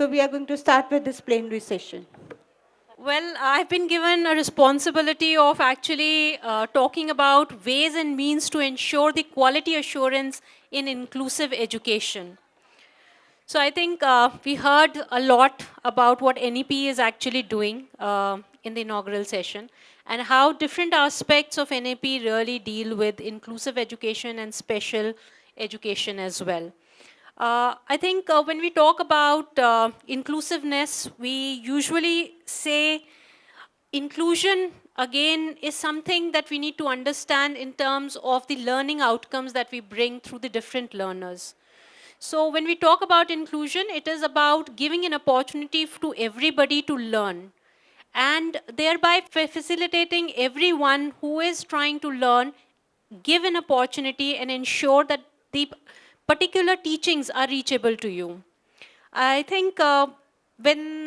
So we are going to start with this plenary session. Well, I've been given a responsibility of actually talking about ways and means to ensure the quality assurance in inclusive education. So I think we heard a lot about what NEP is actually doing in the inaugural session and how different aspects of NEP really deal with inclusive education and special education as well. I think when we talk about inclusiveness, we usually say inclusion, again, is something that we need to understand in terms of the learning outcomes that we bring through the different learners. So when we talk about inclusion, it is about giving an opportunity to everybody to learn and thereby facilitating everyone who is trying to learn, give an opportunity and ensure that the particular teachings are reachable to you. I think when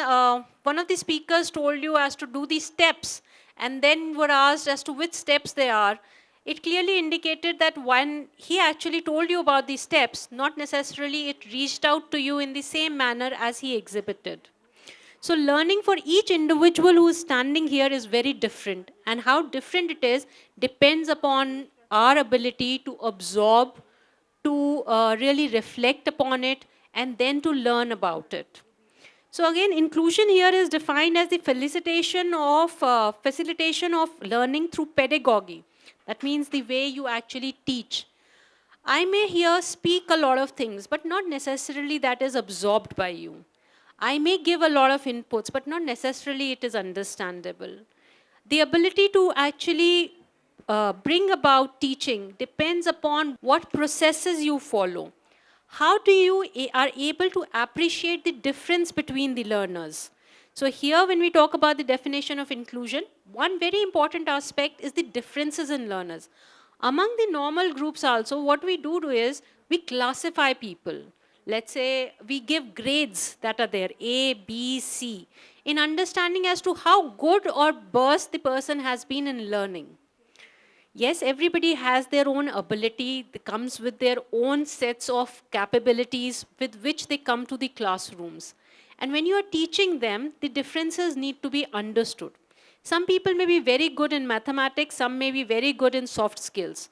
one of the speakers told you as to do these steps and then were asked as to which steps they are, it clearly indicated that when he actually told you about these steps, not necessarily it reached out to you in the same manner as he exhibited. So learning for each individual who is standing here is very different, and how different it is depends upon our ability to absorb, to really reflect upon it, and then to learn about it. So again, inclusion here is defined as the facilitation of learning through pedagogy. That means the way you actually teach. I may here speak a lot of things, but not necessarily that is absorbed by you. I may give a lot of inputs, but not necessarily it is understandable. The ability to actually bring about teaching depends upon what processes you follow. How do you are able to appreciate the difference between the learners? So here when we talk about the definition of inclusion, one very important aspect is the differences in learners. Among the normal groups also, what we do is we classify people. Let's say we give grades that are there, A, B, C, in understanding as to how good or worse the person has been in learning. Yes, everybody has their own ability, that comes with their own sets of capabilities with which they come to the classrooms. And when you are teaching them, the differences need to be understood. Some people may be very good in mathematics, some may be very good in soft skills.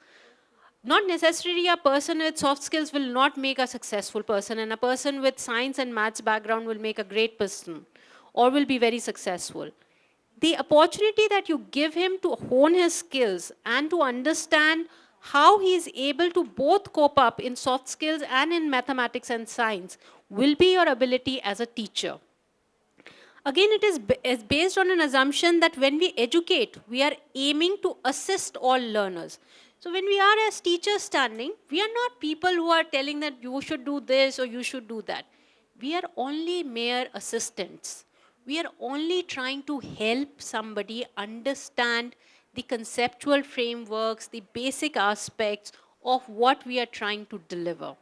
Not necessarily a person with soft skills will not make a successful person, and a person with science and maths background will make a great person or will be very successful. The opportunity that you give him to hone his skills and to understand how he is able to both cope up in soft skills and in mathematics and science will be your ability as a teacher. Again, it is based on an assumption that when we educate, we are aiming to assist all learners. So when we are as teachers standing, we are not people who are telling that you should do this or you should do that. We are only mere assistants. We are only trying to help somebody understand the conceptual frameworks, the basic aspects of what we are trying to deliver.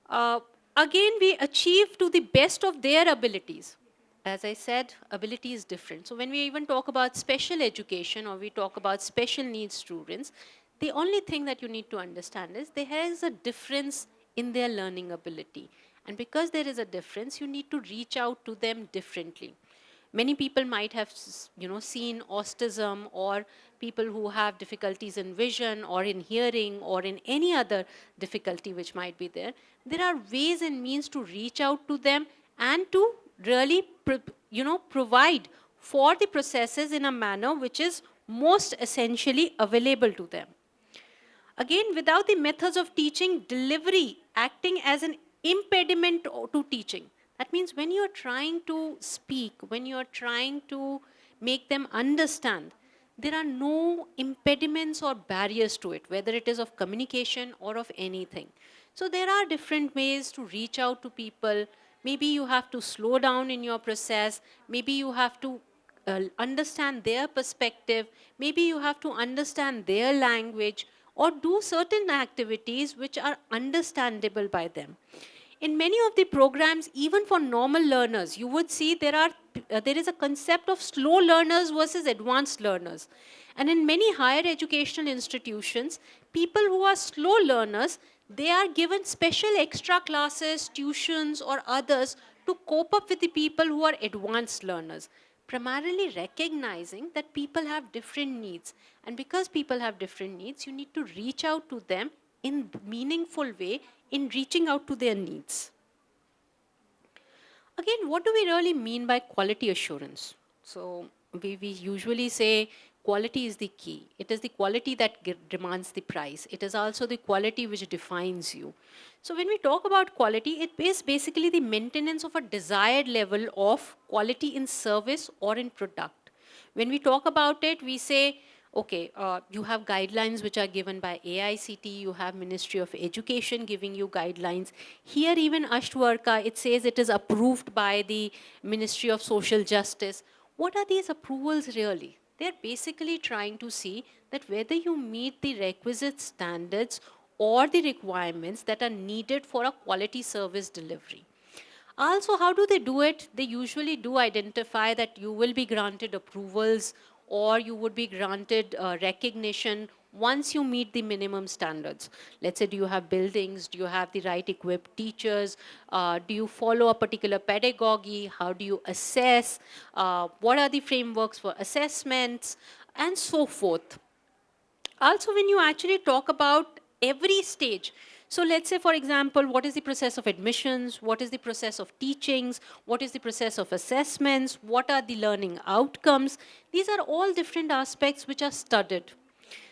Again, we achieve to the best of their abilities. As I said, ability is different. So when we even talk about special education or we talk about special needs students, the only thing that you need to understand is there is a difference in their learning ability. And because there is a difference, you need to reach out to them differently. Many people might have seen autism or people who have difficulties in vision or in hearing or in any other difficulty which might be there. There are ways and means to reach out to them and to really provide for the processes in a manner which is most essentially available to them. Again, without the methods of teaching, delivery acting as an impediment to teaching. That means when you are trying to speak, when you are trying to make them understand, there are no impediments or barriers to it, whether it is of communication or of anything. So there are different ways to reach out to people. Maybe you have to slow down in your process. Maybe you have to understand their perspective. Maybe you have to understand their language or do certain activities which are understandable by them. In many of the programs, even for normal learners, you would see there is a concept of slow learners versus advanced learners. And in many higher educational institutions, people who are slow learners, they are given special extra classes, tuitions, or others to cope up with the people who are advanced learners, primarily recognizing that people have different needs. And because people have different needs, you need to reach out to them in meaningful way in reaching out to their needs. Again, what do we really mean by quality assurance? So we usually say quality is the key. It is the quality that demands the price. It is also the quality which defines you. So when we talk about quality, it is basically the maintenance of a desired level of quality in service or in product. When we talk about it, we say, okay, you have guidelines which are given by AICT, you have Ministry of Education giving you guidelines. Here even Ashtavakra, it says it is approved by the Ministry of Social Justice. What are these approvals really? They're basically trying to see that whether you meet the requisite standards or the requirements that are needed for a quality service delivery. Also, how do they do it? They usually do identify that you will be granted approvals or you would be granted recognition once you meet the minimum standards. Let's say, do you have buildings? Do you have the right equipped teachers? Do you follow a particular pedagogy? How do you assess? What are the frameworks for assessments? And so forth. Also, when you actually talk about every stage, so let's say, for example, what is the process of admissions? What is the process of teachings? What is the process of assessments? What are the learning outcomes? These are all different aspects which are studied.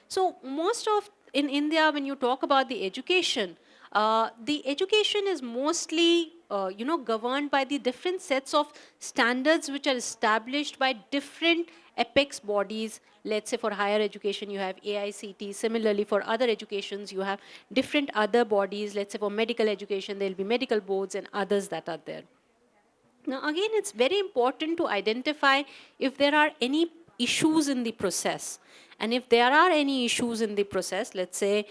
So most of, in India, when you talk about the education is mostly governed by the different sets of standards which are established by different apex bodies. Let's say for higher education you have AICT. Similarly for other educations you have different other bodies. Let's say for medical education there will be medical boards and others that are there. Now again, it's very important to identify if there are any issues in the process. And if there are any issues in the process, let's say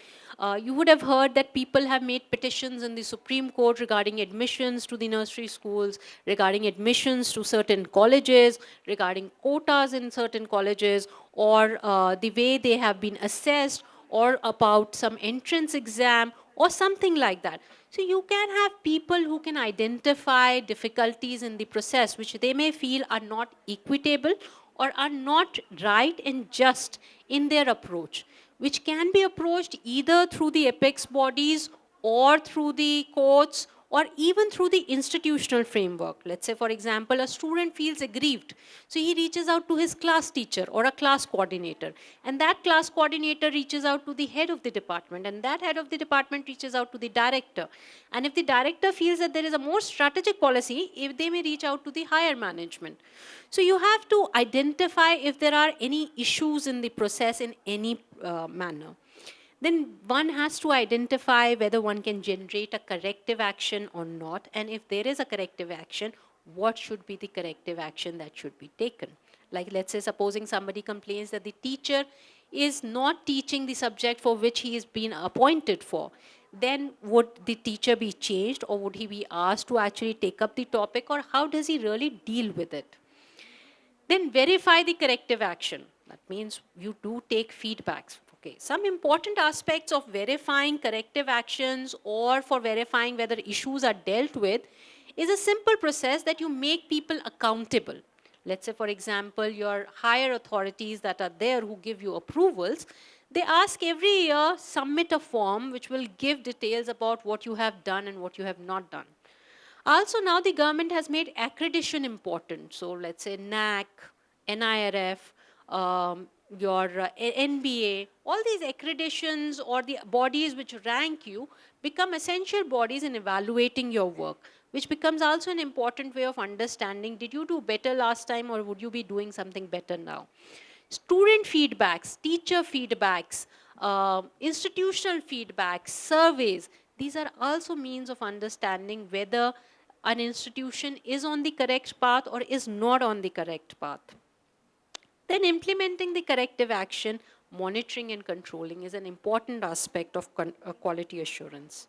you would have heard that people have made petitions in the Supreme Court regarding admissions to the nursery schools, regarding admissions to certain colleges, regarding quotas in certain colleges, or the way they have been assessed, or about some entrance exam, or something like that. So you can have people who can identify difficulties in the process which they may feel are not equitable or are not right and just in their approach, which can be approached either through the apex bodies or through the courts or even through the institutional framework. Let's say, for example, a student feels aggrieved. So he reaches out to his class teacher or a class coordinator. And that class coordinator reaches out to the head of the department. And that head of the department reaches out to the director. And if the director feels that there is a more strategic policy, if they may reach out to the higher management. So you have to identify if there are any issues in the process in any manner. Then one has to identify whether one can generate a corrective action or not. And if there is a corrective action, what should be the corrective action that should be taken? Like, let's say, supposing somebody complains that the teacher is not teaching the subject for which he has been appointed for. Then would the teacher be changed, or would he be asked to actually take up the topic, or how does he really deal with it? Then verify the corrective action. That means you do take feedbacks. Okay, some important aspects of verifying corrective actions or for verifying whether issues are dealt with is a simple process that you make people accountable. Let's say, for example, your higher authorities that are there who give you approvals, they ask every year, submit a form which will give details about what you have done and what you have not done. Also, now the government has made accreditation important. So let's say NAC, NIRF, your NBA, all these accreditations or the bodies which rank you become essential bodies in evaluating your work, which becomes also an important way of understanding, did you do better last time or would you be doing something better now? Student feedbacks, teacher feedbacks, institutional feedbacks, surveys, these are also means of understanding whether an institution is on the correct path or is not on the correct path. Then implementing the corrective action, monitoring and controlling is an important aspect of quality assurance.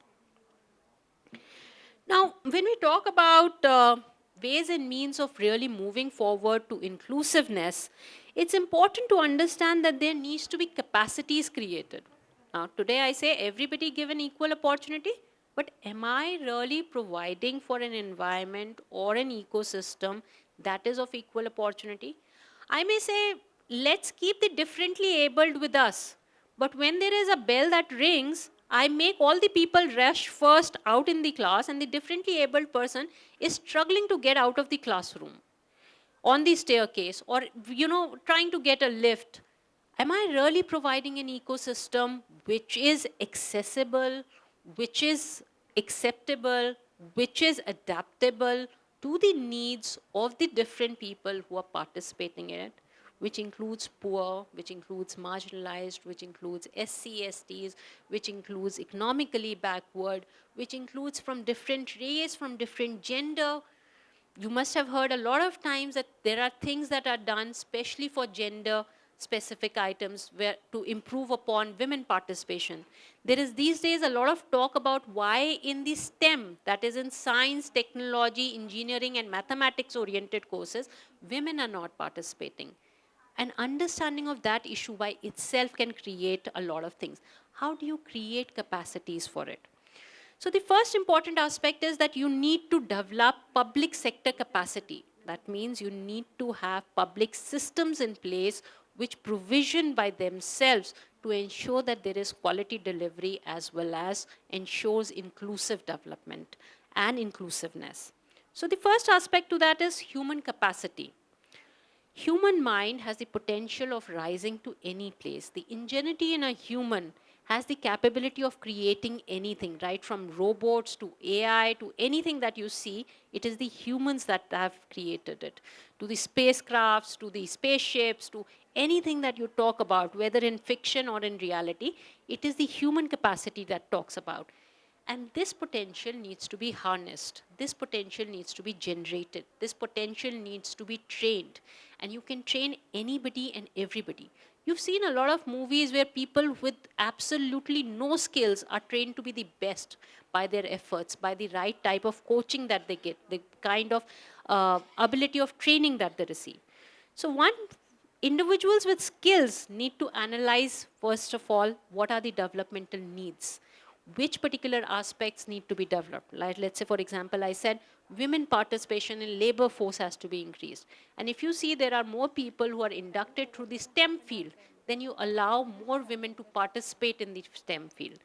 Now, when we talk about ways and means of really moving forward to inclusiveness, it's important to understand that there needs to be capacities created. Now, today I say everybody given equal opportunity? But am I really providing for an environment or an ecosystem that is of equal opportunity? I may say, let's keep the differently abled with us. But when there is a bell that rings, I make all the people rush first out in the class, and the differently abled person is struggling to get out of the classroom on the staircase, or trying to get a lift. Am I really providing an ecosystem which is accessible, which is acceptable, which is adaptable to the needs of the different people who are participating in it, which includes poor, which includes marginalized, which includes SC/STs, which includes economically backward, which includes from different race, from different gender. You must have heard a lot of times that there are things that are done especially for gender specific items where to improve upon women participation. There is these days a lot of talk about why in the STEM, that is in science, technology, engineering and mathematics oriented courses, women are not participating. An understanding of that issue by itself can create a lot of things. How do you create capacities for it? So the first important aspect is that you need to develop public sector capacity. That means you need to have public systems in place which provision by themselves to ensure that there is quality delivery as well as ensures inclusive development and inclusiveness. So the first aspect to that is human capacity. Human mind has the potential of rising to any place. The ingenuity in a human has the capability of creating anything, right from robots to AI to anything that you see. It is the humans that have created it. To the spacecrafts, to the spaceships, to anything that you talk about, whether in fiction or in reality, it is the human capacity that talks about. And this potential needs to be harnessed. This potential needs to be generated. This potential needs to be trained. And you can train anybody and everybody. You've seen a lot of movies where people with absolutely no skills are trained to be the best by their efforts, by the right type of coaching that they get, the kind of ability of training that they receive. So individuals with skills need to analyze, first of all, what are the developmental needs, which particular aspects need to be developed. Like, let's say, for example, I said women participation in labor force has to be increased. And if you see there are more people who are inducted through the STEM field, then you allow more women to participate in the STEM field.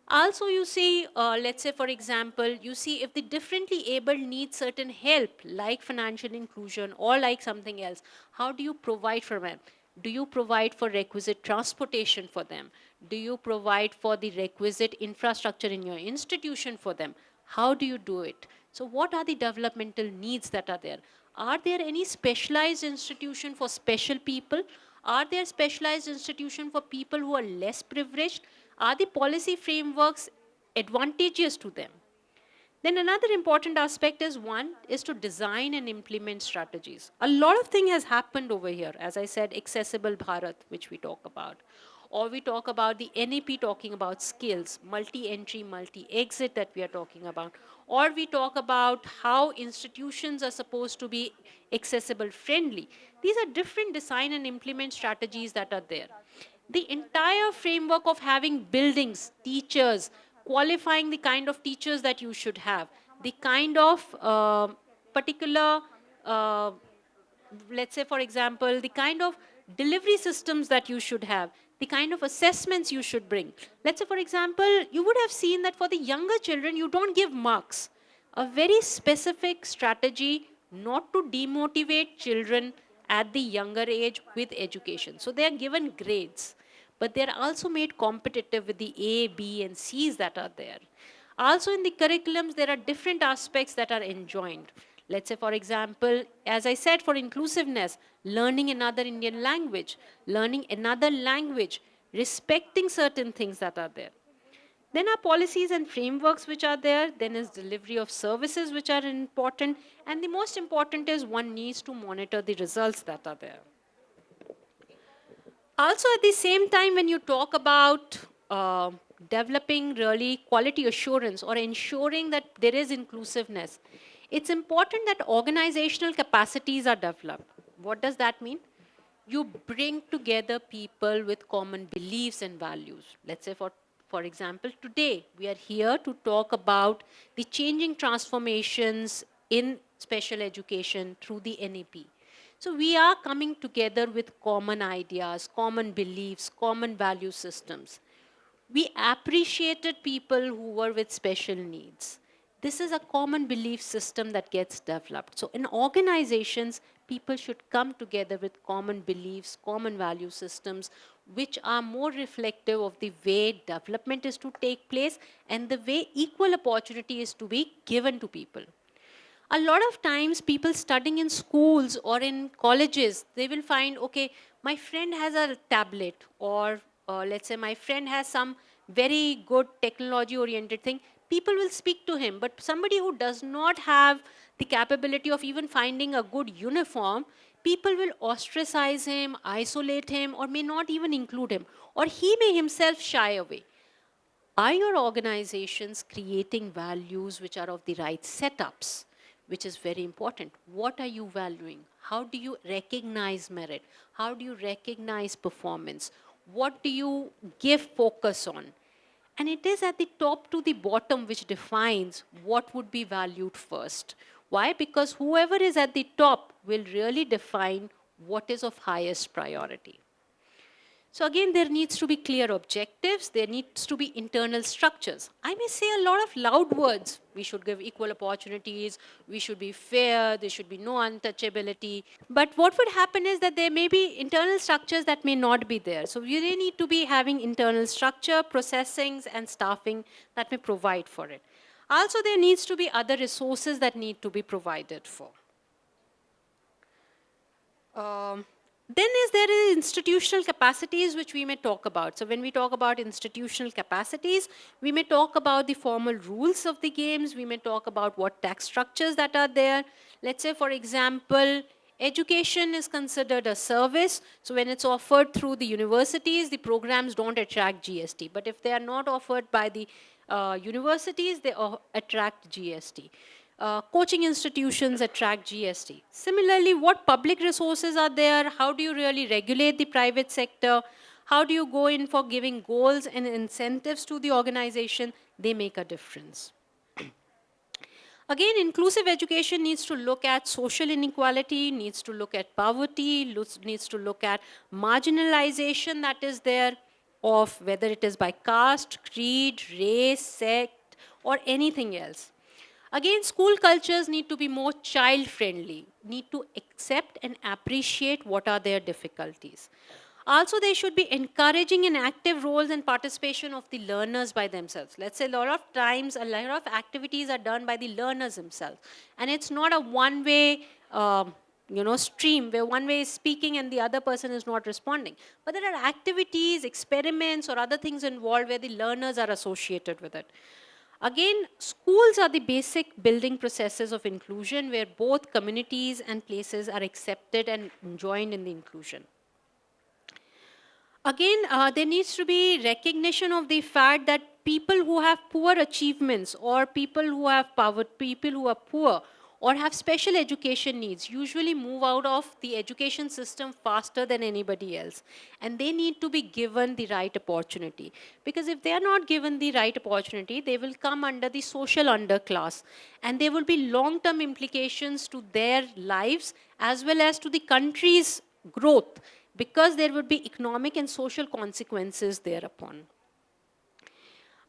Also, you see, let's say, for example, you see if the differently able need certain help, like financial inclusion or like something else, how do you provide for them? Do you provide for requisite transportation for them? Do you provide for the requisite infrastructure in your institution for them? How do you do it? So what are the developmental needs that are there? Are there any specialized institution for special people? Are there specialized institution for people who are less privileged? Are the policy frameworks advantageous to them? Then another important aspect is one is to design and implement strategies. A lot of thing has happened over here. As I said, accessible Bharat, which we talk about. Or we talk about the NEP talking about skills, multi-entry, multi-exit that we are talking about. Or we talk about how institutions are supposed to be accessible friendly. These are different design and implement strategies that are there. The entire framework of having buildings, teachers, qualifying the kind of teachers that you should have, the kind of particular, let's say, for example, the kind of delivery systems that you should have, the kind of assessments you should bring. Let's say, for example, you would have seen that for the younger children, you don't give marks. A very specific strategy not to demotivate children at the younger age with education. So they are given grades, but they're also made competitive with the A, B, and C's that are there. Also in the curriculums, there are different aspects that are enjoined. Let's say, for example, as I said, for inclusiveness, learning another Indian language, learning another language, respecting certain things that are there. Then are policies and frameworks which are there. Then is delivery of services which are important. And the most important is one needs to monitor the results that are there. Also, at the same time, when you talk about developing really quality assurance or ensuring that there is inclusiveness, it's important that organizational capacities are developed. What does that mean? You bring together people with common beliefs and values. Let's say, For example, today we are here to talk about the changing transformations in special education through the NEP. So we are coming together with common ideas, common beliefs, common value systems. We appreciated people who were with special needs. This is a common belief system that gets developed. So in organizations, people should come together with common beliefs, common value systems, which are more reflective of the way development is to take place and the way equal opportunity is to be given to people. A lot of times people studying in schools or in colleges, they will find, okay, my friend has a tablet, or let's say my friend has some very good technology oriented thing. People will speak to him, but somebody who does not have the capability of even finding a good uniform, people will ostracize him, isolate him, or may not even include him, or he may himself shy away. Are your organizations creating values which are of the right setups? Which is very important. What are you valuing? How do you recognize merit? How do you recognize performance? What do you give focus on? And it is at the top to the bottom which defines what would be valued first. Why? Because whoever is at the top will really define what is of highest priority. So again, there needs to be clear objectives. There needs to be internal structures. I may say a lot of loud words. We should give equal opportunities. We should be fair. There should be no untouchability. But what would happen is that there may be internal structures that may not be there. So we really need to be having internal structure, processings, and staffing that may provide for it. Also, there needs to be other resources that need to be provided for. Then there is institutional capacities which we may talk about. So when we talk about institutional capacities, we may talk about the formal rules of the games. We may talk about what tax structures that are there. Let's say, for example, education is considered a service. So when it's offered through the universities, the programs don't attract GST. But if they are not offered by the universities, they attract GST. Coaching institutions attract GST. Similarly, what public resources are there? How do you really regulate the private sector? How do you go in for giving goals and incentives to the organization? They make a difference. Again, inclusive education needs to look at social inequality, needs to look at poverty, needs to look at marginalization that is there, of whether it is by caste, creed, race, sect, or anything else. Again, school cultures need to be more child-friendly, need to accept and appreciate what are their difficulties. Also, they should be encouraging and active roles and participation of the learners by themselves. Let's say a lot of times, a lot of activities are done by the learners themselves. And it's not a one-way stream where one way is speaking and the other person is not responding. But there are activities, experiments, or other things involved where the learners are associated with it. Again, schools are the basic building processes of inclusion where both communities and places are accepted and joined in the inclusion. Again, there needs to be recognition of the fact that people who have poor achievements or people who have power, people who are poor or have special education needs usually move out of the education system faster than anybody else. And they need to be given the right opportunity. Because if they are not given the right opportunity, they will come under the social underclass. And there will be long-term implications to their lives as well as to the country's growth, because there would be economic and social consequences thereupon.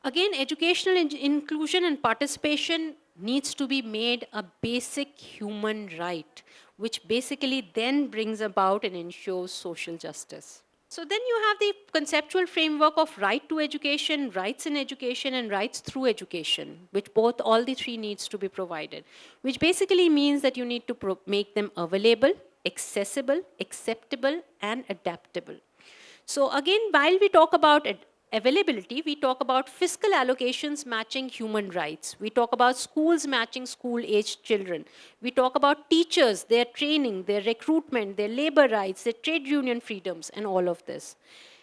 Again, educational inclusion and participation needs to be made a basic human right, which basically then brings about and ensures social justice. So then you have the conceptual framework of right to education, rights in education, and rights through education, which all the three needs to be provided, which basically means that you need to make them available, accessible, acceptable, and adaptable. So again, while we talk about availability, we talk about fiscal allocations matching human rights. We talk about schools matching school-aged children. We talk about teachers, their training, their recruitment, their labor rights, their trade union freedoms, and all of this.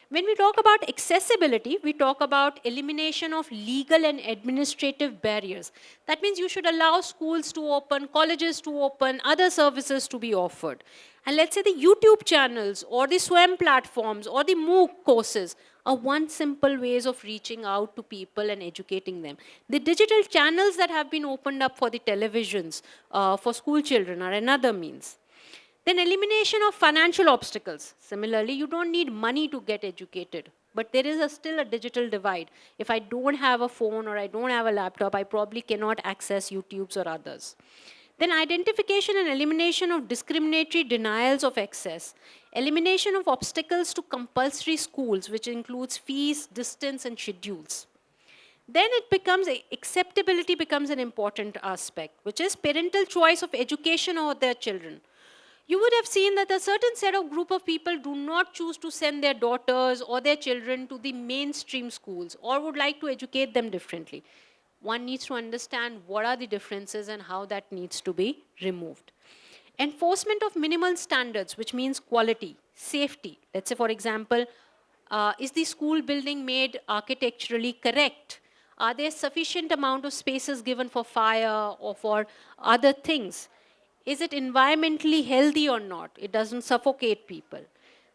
When we talk about accessibility, we talk about elimination of legal and administrative barriers. That means you should allow schools to open, colleges to open, other services to be offered. And let's say the YouTube channels or the SWAM platforms or the MOOC courses are one simple ways of reaching out to people and educating them. The digital channels that have been opened up for the televisions for school children are another means. Then elimination of financial obstacles. Similarly, you don't need money to get educated, but there is still a digital divide. If I don't have a phone or I don't have a laptop, I probably cannot access YouTubes or others. Then identification and elimination of discriminatory denials of access. Elimination of obstacles to compulsory schools, which includes fees, distance, and schedules. Then it becomes, acceptability becomes an important aspect, which is parental choice of education over their children. You would have seen that a certain set of group of people do not choose to send their daughters or their children to the mainstream schools or would like to educate them differently. One needs to understand what are the differences and how that needs to be removed. Enforcement of minimal standards, which means quality, safety. Let's say, for example, is the school building made architecturally correct? Are there sufficient amount of spaces given for fire or for other things? Is it environmentally healthy or not? It doesn't suffocate people.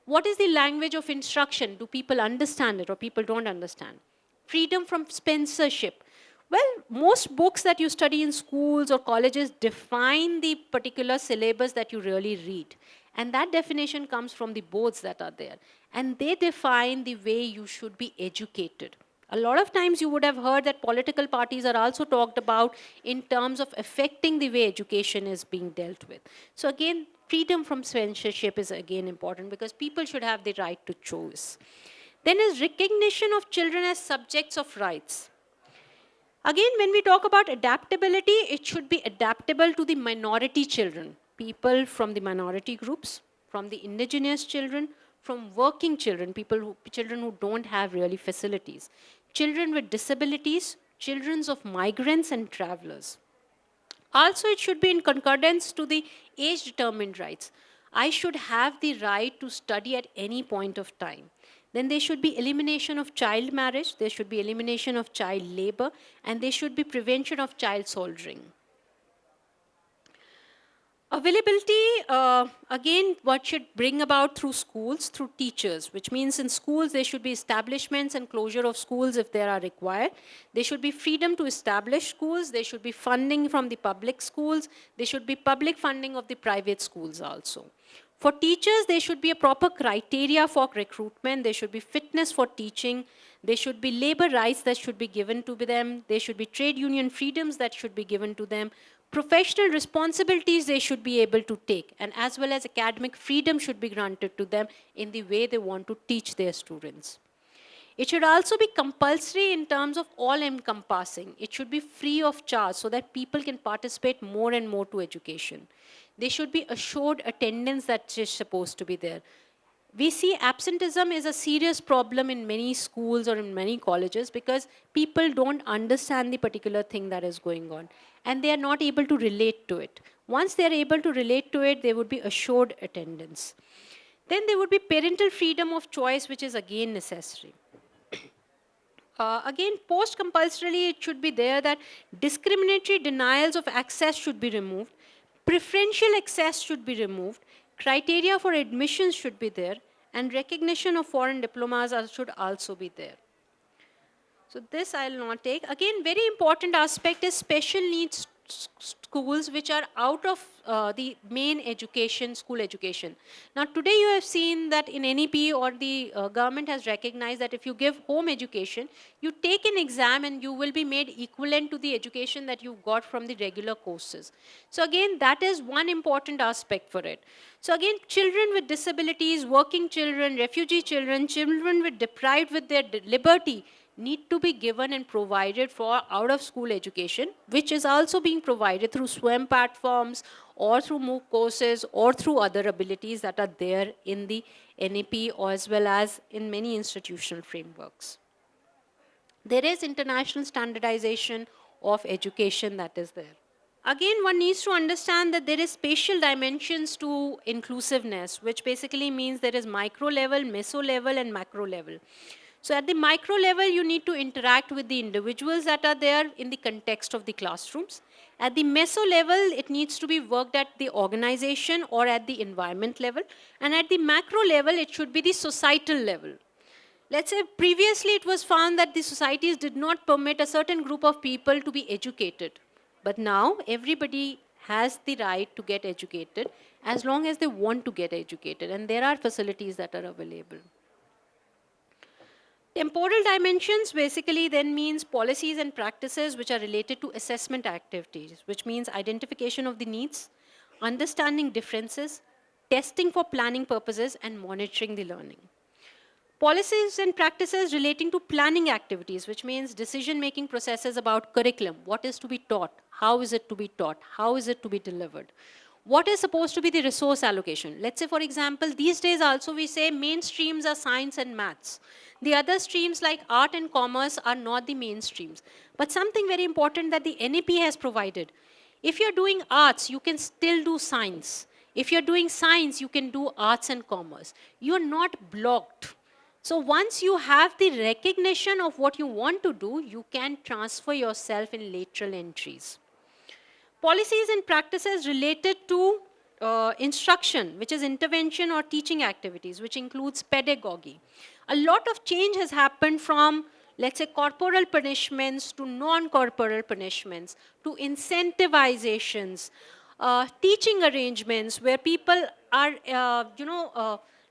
What is the language of instruction? Do people understand it or people don't understand? Freedom from censorship. Well, most books that you study in schools or colleges define the particular syllabus that you really read. And that definition comes from the boards that are there. And they define the way you should be educated. A lot of times you would have heard that political parties are also talked about in terms of affecting the way education is being dealt with. So again, freedom from censorship is again important because people should have the right to choose. Then is recognition of children as subjects of rights. Again, when we talk about adaptability, it should be adaptable to the minority children, people from the minority groups, from the indigenous children, from working children, children who don't have really facilities, children with disabilities, children of migrants and travelers. Also, it should be in concordance to the age-determined rights. I should have the right to study at any point of time. Then there should be elimination of child marriage, there should be elimination of child labor, and there should be prevention of child soldiering. Availability, again, what should bring about through schools, through teachers, which means in schools there should be establishments and closure of schools if there are required. There should be freedom to establish schools. There should be funding from the public schools. There should be public funding of the private schools also. For teachers, there should be a proper criteria for recruitment. There should be fitness for teaching. There should be labor rights that should be given to them. There should be trade union freedoms that should be given to them. Professional responsibilities they should be able to take, and as well as academic freedom should be granted to them in the way they want to teach their students. It should also be compulsory in terms of all encompassing. It should be free of charge so that people can participate more and more to education. There should be assured attendance that is supposed to be there. We see absenteeism is a serious problem in many schools or in many colleges because people don't understand the particular thing that is going on and they are not able to relate to it. Once they are able to relate to it, there would be assured attendance. Then there would be parental freedom of choice, which is again necessary. Again, post-compulsorily, it should be there that discriminatory denials of access should be removed, preferential access should be removed, criteria for admissions should be there, and recognition of foreign diplomas should also be there. So this I will not take. Again, very important aspect is special needs schools which are out of the main education, school education. Now today you have seen that in NEP or the government has recognized that if you give home education, you take an exam and you will be made equivalent to the education that you got from the regular courses. So again, that is one important aspect for it. So again, children with disabilities, working children, refugee children, children with deprived with their liberty, need to be given and provided for out-of-school education, which is also being provided through SWAM platforms or through MOOC courses or through other abilities that are there in the NEP or as well as in many institutional frameworks. There is international standardization of education that is there. Again, one needs to understand that there is spatial dimensions to inclusiveness, which basically means there is micro level, meso level, and macro level. So at the micro level, you need to interact with the individuals that are there in the context of the classrooms. At the meso level, it needs to be worked at the organization or at the environment level. And at the macro level, it should be the societal level. Let's say previously it was found that the societies did not permit a certain group of people to be educated. But now everybody has the right to get educated as long as they want to get educated. And there are facilities that are available. Temporal dimensions basically then means policies and practices which are related to assessment activities, which means identification of the needs, understanding differences, testing for planning purposes, and monitoring the learning. Policies and practices relating to planning activities, which means decision-making processes about curriculum, what is to be taught, how is it to be taught, how is it to be delivered. What is supposed to be the resource allocation? Let's say, for example, these days also we say mainstreams are science and maths. The other streams like art and commerce are not the mainstreams. But something very important that the NEP has provided. If you're doing arts, you can still do science. If you're doing science, you can do arts and commerce. You're not blocked. So once you have the recognition of what you want to do, you can transfer yourself in lateral entries. Policies and practices related to instruction, which is intervention or teaching activities, which includes pedagogy. A lot of change has happened from, let's say, corporal punishments to non-corporal punishments, to incentivizations, teaching arrangements where people are,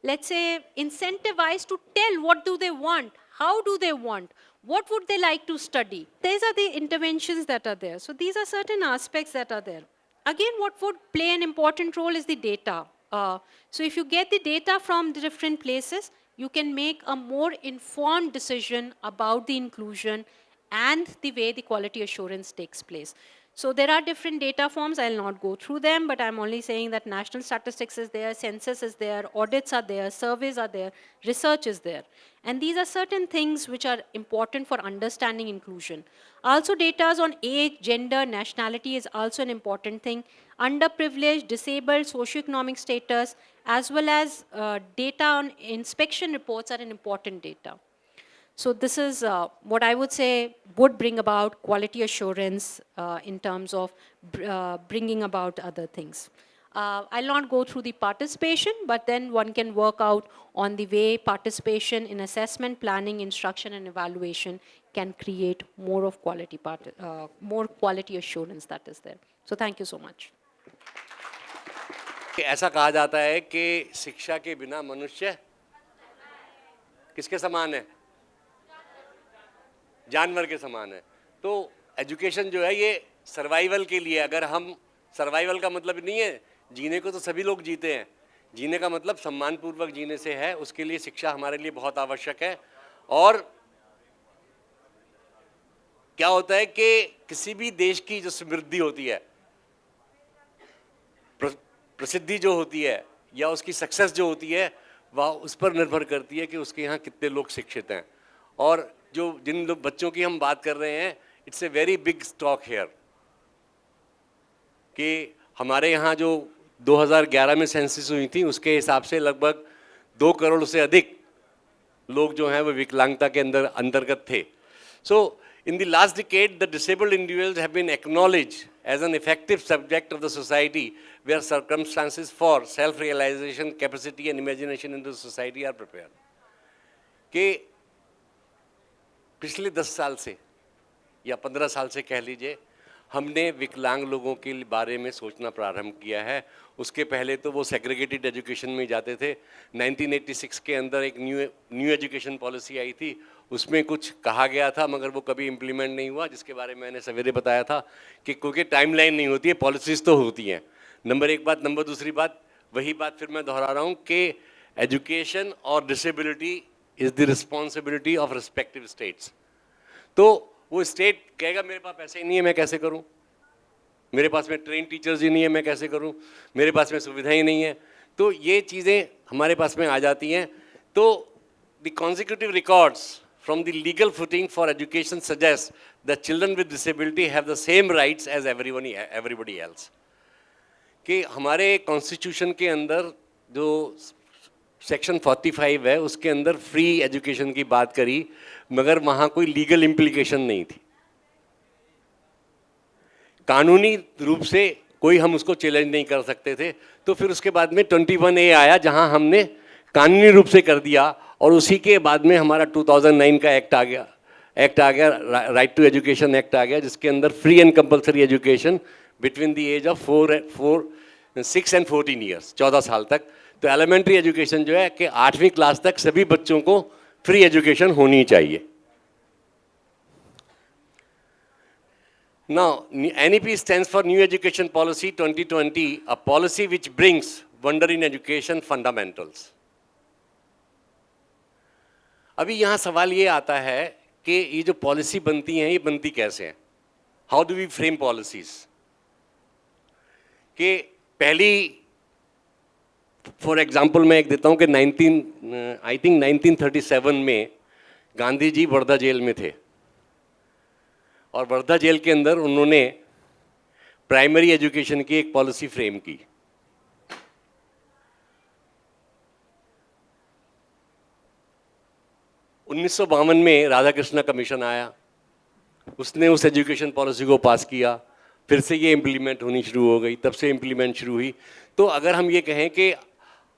let's say, incentivized to tell what do they want, how do they want, what would they like to study. These are the interventions that are there. So these are certain aspects that are there. Again, what would play an important role is the data. So if you get the data from the different places, you can make a more informed decision about the inclusion and the way the quality assurance takes place. So there are different data forms. I'll not go through them, but I'm only saying that national statistics is there, census is there, audits are there, surveys are there, research is there. And these are certain things which are important for understanding inclusion. Also, data on age, gender, nationality is also an important thing. Underprivileged, disabled, socioeconomic status, as well as data on inspection reports are an important data. So this is what I would say would bring about quality assurance in terms of bringing about other things. I'll not go through the participation, but then one can work out on the way participation in assessment, planning, instruction, and evaluation can create more of more quality assurance that is there. So thank you so much. ऐसा कहा जाता है कि शिक्षा के बिना मनुष्य किसके समान है? जानवर के समान है। तो एजुकेशन जो है ये सर्वाइवल के लिए, अगर हम सर्वाइवल का मतलब नहीं है जीने को तो सभी लोग जीते हैं, जीने का मतलब सम्मानपूर्वक जीने से है, उसके लिए शिक्षा हमारे लिए बहुत आवश्यक है। और क्या होता है कि किसी भी देश की जो समृद्धि होती है, प्रसिद्धि जो होती है या उसकी सक्सेस जो होती है, वह उस पर निर्भर करती है कि उसके यहाँ कितने लोग शिक्षित हैं। और जो जिन लोग बच्चों की हम बात कर रहे हैं, it's a very big stock here कि हमारे यहाँ जो 2011 में सेंसस हुई थी उसके हिसाब से लगभग 2 करोड़ से अधिक लोग जो हैं वो विकलांगता के अंतर्गत थे। So in the last decade the disabled individuals have been acknowledged as an effective subject of the society where circumstances for self-realization, capacity and imagination into society are prepared. कि पिछले 10 साल से या 15 साल से कह लीजिए, हमने विकलांग लोगों के बारे में सोचना प्रारंभ किया है। उसके पहले तो वो सेग्रीगेटेड एजुकेशन में जाते थे। 1986 के अंदर एक न्यू एजुकेशन पॉलिसी आई थी, उसमें कुछ कहा गया था मगर वो कभी इम्प्लीमेंट नहीं हुआ, जिसके बारे में मैंने सवेरे बताया था कि क्योंकि टाइमलाइन नहीं होती है, पॉलिसीज़ तो होती हैं। नंबर एक बात। नंबर दूसरी बात, वही बात फिर मैं दोहरा रहा हूँ कि एजुकेशन और disability is the responsibility of respective states. तो वो स्टेट कहेगा मेरे पास पैसे ही नहीं है, मैं कैसे करूँ, मेरे पास में ट्रेन टीचर्स ही नहीं है, मैं कैसे करूँ, मेरे पास में सुविधा ही नहीं है। तो ये चीज़ें हमारे पास में आ जाती हैं। तो the consecutive records from the legal footing for education suggests that children with disability have the same rights as everybody else. कि हमारे कॉन्स्टिट्यूशन के अंदर जो सेक्शन 45 है उसके अंदर फ्री एजुकेशन की बात करी, मगर वहाँ कोई लीगल इम्प्लीकेशन नहीं थी। कानूनी रूप से कोई हम उसको चैलेंज नहीं कर सकते थे। तो फिर उसके बाद में 21A आया जहां हमने कानूनी रूप से कर दिया, और उसी के बाद में हमारा 2009 का एक्ट आ गया, राइट टू एजुकेशन एक्ट आ गया, जिसके अंदर free and compulsory education between the age of 6 and 14 years, 14 साल तक। तो एलिमेंट्री एजुकेशन जो है कि 8वीं क्लास तक सभी बच्चों को फ्री एजुकेशन होनी चाहिए। Now, NEP stands for New Education Policy 2020, a policy which brings wonder in education fundamentals. अभी यहाँ सवाल ये आता है कि ये जो पॉलिसी बनती हैं, ये बनती कैसे हैं? How do we frame policies? कि पहली, फॉर एग्जाम्पल मैं एक देता हूँ कि 1937 में गांधी जी वर्धा जेल में थे, और वर्धा जेल के अंदर उन्होंने प्राइमरी एजुकेशन की एक पॉलिसी फ्रेम की। उन्नीस में राधा कृष्ण कमीशन आया, उसने उस एजुकेशन पॉलिसी को पास किया, फिर से ये इम्प्लीमेंट होनी शुरू हो गई, तब से इम्प्लीमेंट शुरू हुई। तो अगर हम ये कहें कि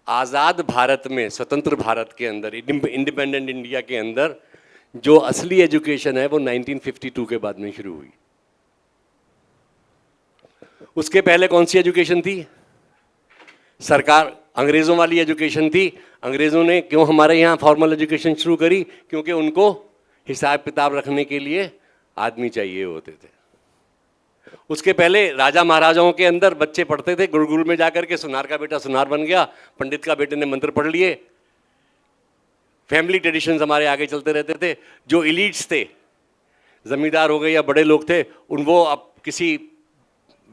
आज़ाद भारत में, स्वतंत्र भारत के अंदर, इंडिपेंडेंट इंडिया के अंदर जो असली एजुकेशन है वो 1952 के बाद में शुरू हुई। उसके पहले कौन सी एजुकेशन थी? सरकार, अंग्रेजों वाली एजुकेशन थी। अंग्रेजों ने क्यों हमारे यहाँ फॉर्मल एजुकेशन शुरू करी? क्योंकि उनको हिसाब किताब रखने के लिए आदमी चाहिए होते थे। उसके पहले राजा महाराजाओं के अंदर बच्चे पढ़ते थे गुरुकुल में जाकर के, सुनार का बेटा सुनार बन गया, पंडित का बेटे ने मंत्र पढ़ लिए। फैमिली ट्रेडिशंस हमारे आगे चलते रहते थे। जो इलीट्स थे, जमींदार हो गए या बड़े लोग थे, वो अब किसी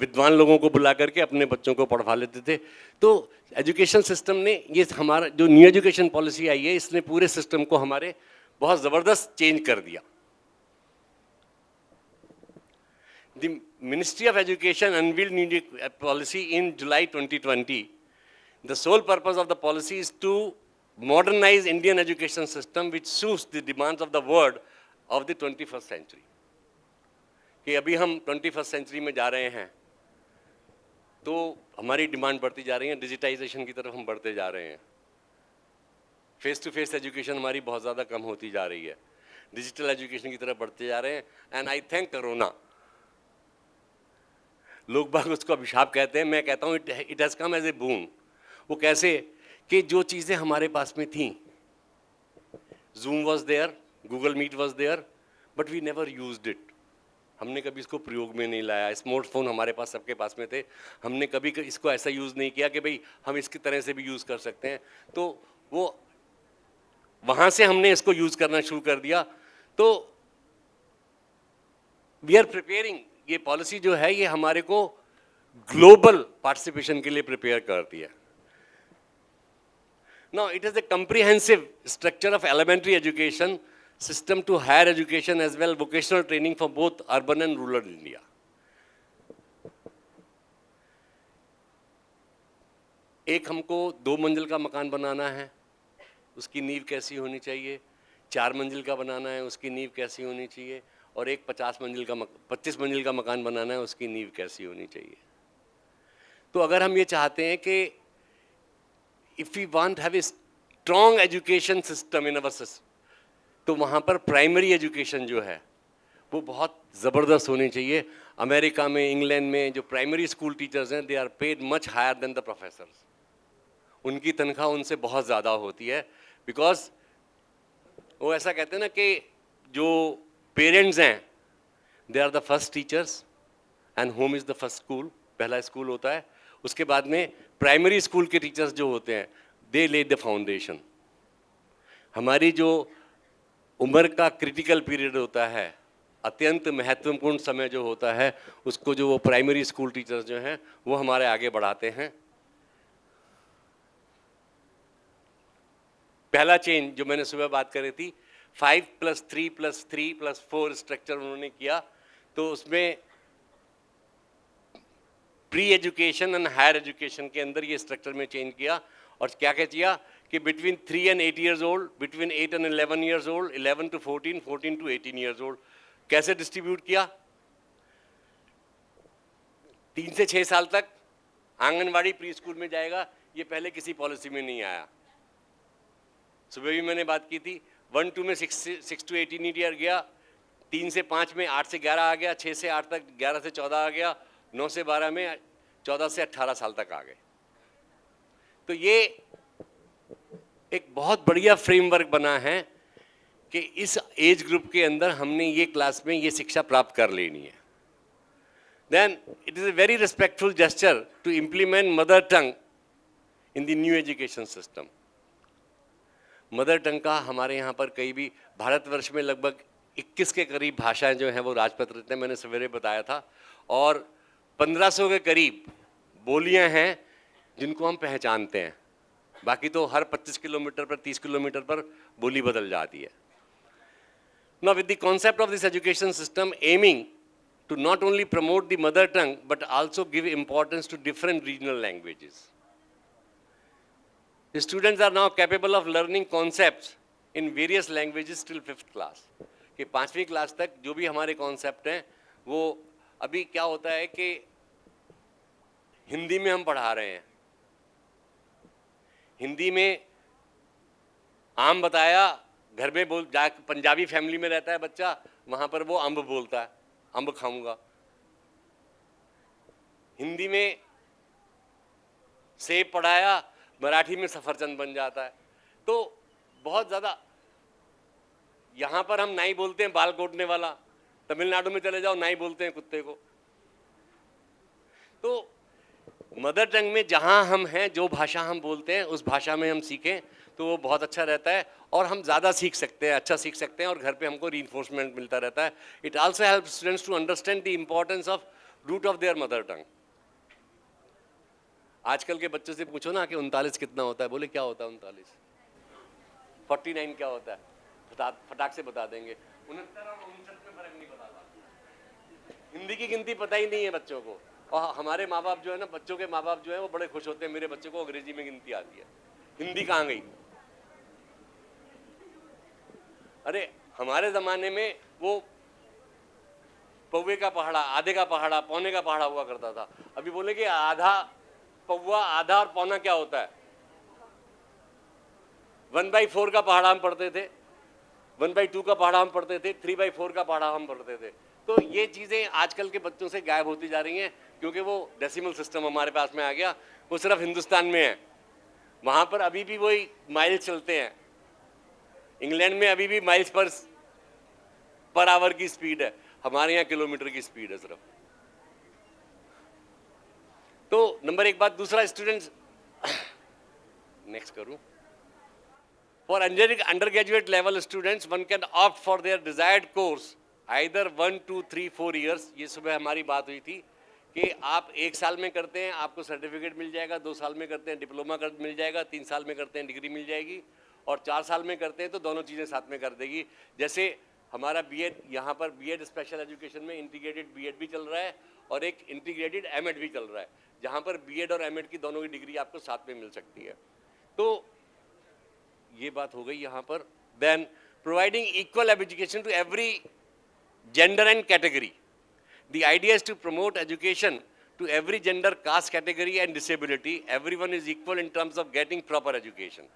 विद्वान लोगों को बुला करके अपने बच्चों को पढ़वा लेते थे। तो एजुकेशन सिस्टम ने, ये हमारा जो न्यू एजुकेशन पॉलिसी आई है, इसने पूरे सिस्टम को हमारे बहुत ज़बरदस्त चेंज कर दिया। The ministry of education unveiled new policy in July 2020। The sole purpose of the policy is to modernize Indian education system which suits the demands of the world of the 21st century। कि अभी हम 21st century में जा रहे हैं, तो हमारी demand बढ़ती जा रही है, डिजिटाइजेशन की तरफ हम बढ़ते जा रहे हैं, फेस टू फेस एजुकेशन हमारी बहुत ज़्यादा कम होती जा रही है, डिजिटल एजुकेशन की तरफ बढ़ते जा रहे हैं। एंड आई थिंक कोरोना, लोग बाग उसको अभिशाप कहते हैं, मैं कहता हूँ it has come as a boon. वो कैसे कि जो चीज़ें हमारे पास में थी, Zoom was there, Google Meet was there, but we never used it. हमने कभी इसको प्रयोग में नहीं लाया। स्मार्टफोन हमारे पास, सबके पास में थे, हमने कभी इसको ऐसा यूज़ नहीं किया कि भाई हम इसकी तरह से भी यूज़ कर सकते हैं। तो वो वहाँ से हमने इसको यूज़ करना शुरू कर दिया। तो वी आर प्रिपेयरिंग, ये पॉलिसी जो है ये हमारे को ग्लोबल पार्टिसिपेशन के लिए प्रिपेयर करती है। Now, it is a comprehensive structure of elementary education system to higher education as well vocational training for both urban and rural India. एक हमको 2 मंजिल का मकान बनाना है, उसकी नींव कैसी होनी चाहिए, 4 मंजिल का बनाना है, उसकी नींव कैसी होनी चाहिए, और एक 25 मंजिल का मकान बनाना है, उसकी नींव कैसी होनी चाहिए। तो अगर हम ये चाहते हैं कि if we want to have a strong education system in our system, तो वहाँ पर प्राइमरी एजुकेशन जो है वो बहुत ज़बरदस्त होनी चाहिए। अमेरिका में, इंग्लैंड में जो प्राइमरी स्कूल टीचर्स हैं, they are paid much higher than the professors. उनकी तनख्वाह उनसे बहुत ज़्यादा होती है, बिकॉज वो ऐसा कहते हैं ना कि जो पेरेंट्स हैं, they are the first teachers and home is the first school. पहला स्कूल होता है, उसके बाद में प्राइमरी स्कूल के टीचर्स जो होते हैं, दे लेड द फाउंडेशन। हमारी जो उम्र का क्रिटिकल पीरियड होता है, अत्यंत महत्वपूर्ण समय जो होता है, उसको जो वो प्राइमरी स्कूल टीचर्स जो हैं वो हमारे आगे बढ़ाते हैं। पहला चेंज जो मैंने सुबह बात करी थी, 5+3+3+4 स्ट्रक्चर उन्होंने किया, तो उसमें pre education and higher education के अंदर ये स्ट्रक्चर में चेंज किया। और क्या क्या किया कि between 3 and 8 years old, between 8 and 11 years old, 11 to 14, 14 to 18 years old, कैसे डिस्ट्रीब्यूट किया? 3 से 6 साल तक आंगनवाड़ी प्री स्कूल में जाएगा, ये पहले किसी पॉलिसी में नहीं आया। सुबह भी मैंने बात की थी, 1-2 में 6 to 18 ईयर गया, 3 से 5 में 8 से 11 आ गया, 6 से 8 तक 11 से 14 आ गया, 9 से 12 में 14 से 18 साल तक आ गए। तो ये एक बहुत बढ़िया फ्रेमवर्क बना है कि इस एज ग्रुप के अंदर हमने ये क्लास में ये शिक्षा प्राप्त कर लेनी है। Then it is a very respectful gesture to implement mother tongue in the new education system. Mother tongue का हमारे यहाँ पर कई भी भारतवर्ष में लगभग 21 के करीब भाषाएं जो हैं वो राजपत्रित हैं, मैंने सवेरे बताया था, और 1500 के करीब बोलियां हैं जिनको हम पहचानते हैं। बाकी तो हर 25 किलोमीटर पर 30 किलोमीटर पर बोली बदल जाती है। Now with the concept of this education system aiming to not only promote the mother tongue but also give importance to different regional languages. The students are now capable of learning concepts in various languages till 5th class. कि 5वीं class तक जो भी हमारे concept हैं वो अभी क्या होता है कि हिंदी में हम पढ़ा रहे हैं, हिंदी में आम बताया, घर में बोल जा, पंजाबी फैमिली में रहता है बच्चा, वहां पर वो अम्ब बोलता है, अम्ब खाऊंगा। हिंदी में सेब पढ़ाया, मराठी में सफरचंद बन जाता है। तो बहुत ज्यादा यहां पर हम नाई बोलते हैं बाल कोटने वाला, तमिलनाडु में चले जाओ नाई बोलते हैं कुत्ते को। तो मदर टंग में जहां हम हैं, जो भाषा हम बोलते हैं उस भाषा में हम सीखें तो वो बहुत अच्छा रहता है, और हम ज़्यादा सीख सकते हैं, अच्छा सीख सकते हैं, और घर पे हमको रीइंफोर्समेंट मिलता रहता है। It also help students to understand the importance of root of their mother tongue. आजकल के बच्चों से पूछो ना कि 39 कितना होता है, बोले क्या होता है 39, 49 क्या होता है, फटाक से बता देंगे। 69 और 69 में फर्क नहीं पता। हिंदी की गिनती पता ही नहीं है बच्चों को, और हमारे माँ बाप जो है ना, बच्चों के माँ बाप जो है वो बड़े खुश होते हैं, मेरे बच्चे को अंग्रेजी में गिनती आती है, हिंदी कहाँ गई। अरे हमारे जमाने में वो पौवे का पहाड़ा, आधे का पहाड़ा, पौने का पहाड़ा हुआ करता था। अभी बोले कि आधा पौवा, आधा और पौना क्या होता है। 1/4 का पहाड़ा हम पढ़ते थे, 1/2 का पहाड़ा हम पढ़ते थे, 3/4 का पहाड़ा हम पढ़ते थे। तो ये चीजें आजकल के बच्चों से गायब होती जा रही हैं, क्योंकि वो डेसिमल सिस्टम हमारे पास में आ गया। वो सिर्फ हिंदुस्तान में है, वहां पर अभी भी वही माइल चलते हैं। इंग्लैंड में अभी भी माइल्स पर आवर की स्पीड है, हमारे यहाँ किलोमीटर की स्पीड है सिर्फ। तो नंबर एक बात। दूसरा, स्टूडेंट्स, नेक्स्ट करूं, for under graduate level students one can opt for their desired course either 1, 2, 3, 4 years. ये सुबह हमारी बात हुई थी कि आप 1 साल में करते हैं आपको सर्टिफिकेट मिल जाएगा, 2 साल में करते हैं डिप्लोमा कर मिल जाएगा, 3 साल में करते हैं डिग्री मिल जाएगी, और 4 साल में करते हैं तो दोनों चीज़ें साथ में कर देगी। जैसे हमारा बीएड, यहाँ पर बीएड स्पेशल एजुकेशन में इंटीग्रेटेड बीएड भी चल रहा है और एक इंटीग्रेटेड एमएड भी चल रहा है, जहाँ पर बीएड और एमएड की दोनों की डिग्री आपको साथ में मिल सकती है। तो ये बात हो गई यहाँ पर। Then providing equal education to every gender and category. The idea is to promote education to every gender, caste, category and disability. Everyone is equal in terms of getting proper education.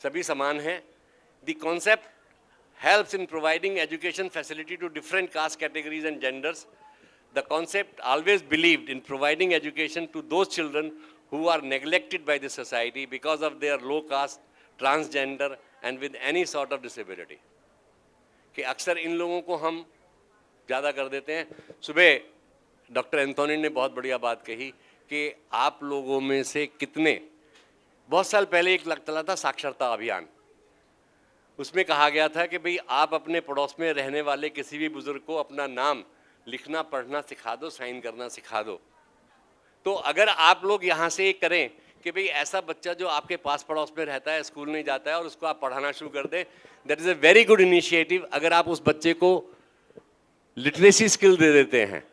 सभी समान हैं। The concept helps in providing education facility to different caste categories and genders. The concept always believed in providing education to those children who are neglected by the society because of their low caste, transgender and with any sort of disability. कि अक्सर इन लोगों को हम ज़्यादा कर देते हैं। सुबह डॉक्टर एंथोनी ने बहुत बढ़िया बात कही कि आप लोगों में से कितने, बहुत साल पहले एक चला था साक्षरता अभियान, उसमें कहा गया था कि भाई आप अपने पड़ोस में रहने वाले किसी भी बुजुर्ग को अपना नाम लिखना पढ़ना सिखा दो, साइन करना सिखा दो। तो अगर आप लोग यहाँ से करें कि भाई ऐसा बच्चा जो आपके पास पड़ोस में रहता है, स्कूल नहीं जाता है, और उसको आप पढ़ाना शुरू कर दें, that is a very good initiative. अगर आप उस बच्चे को लिटरेसी स्किल दे देते हैं,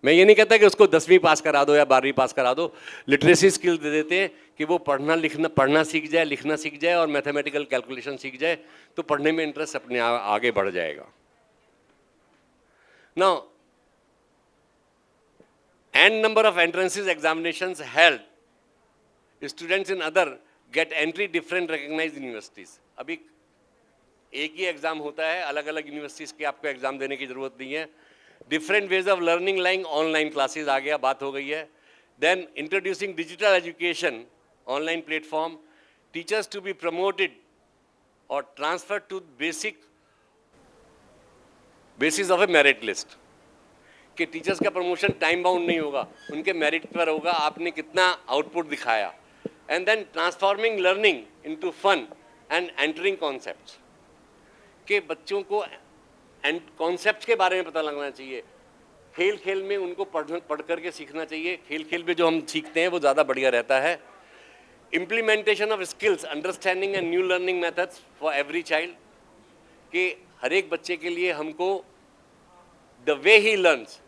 मैं ये नहीं कहता कि उसको 10वीं पास करा दो या 12वीं पास करा दो, लिटरेसी स्किल दे देते हैं कि वो पढ़ना सीख जाए, लिखना सीख जाए और मैथमेटिकल कैलकुलेशन सीख जाए, तो पढ़ने में इंटरेस्ट अपने आगे बढ़ जाएगा। Now N number of entrances examinations held. Students in other get entry different recognized universities. अभी एक ही एग्जाम होता है, अलग अलग यूनिवर्सिटीज़ के आपको एग्जाम देने की ज़रूरत नहीं है. Different ways of learning like online classes आ गया, बात हो गई है. Then introducing digital education, online platform, teachers to be promoted और transfer to basis of a merit list. कि टीचर्स का प्रमोशन टाइम बाउंड नहीं होगा, उनके मेरिट पर होगा, आपने कितना आउटपुट दिखाया. And then transforming learning into fun and entering concepts. के बच्चों को कॉन्सेप्ट्स के बारे में पता लगना चाहिए. खेल खेल में उनको पढ़ करके सीखना चाहिए. खेल खेल में जो हम सीखते हैं वो ज़्यादा बढ़िया रहता है. Implementation of skills, understanding and new learning methods for every child. कि हर एक बच्चे के लिए हमको द वे ही लर्न्स,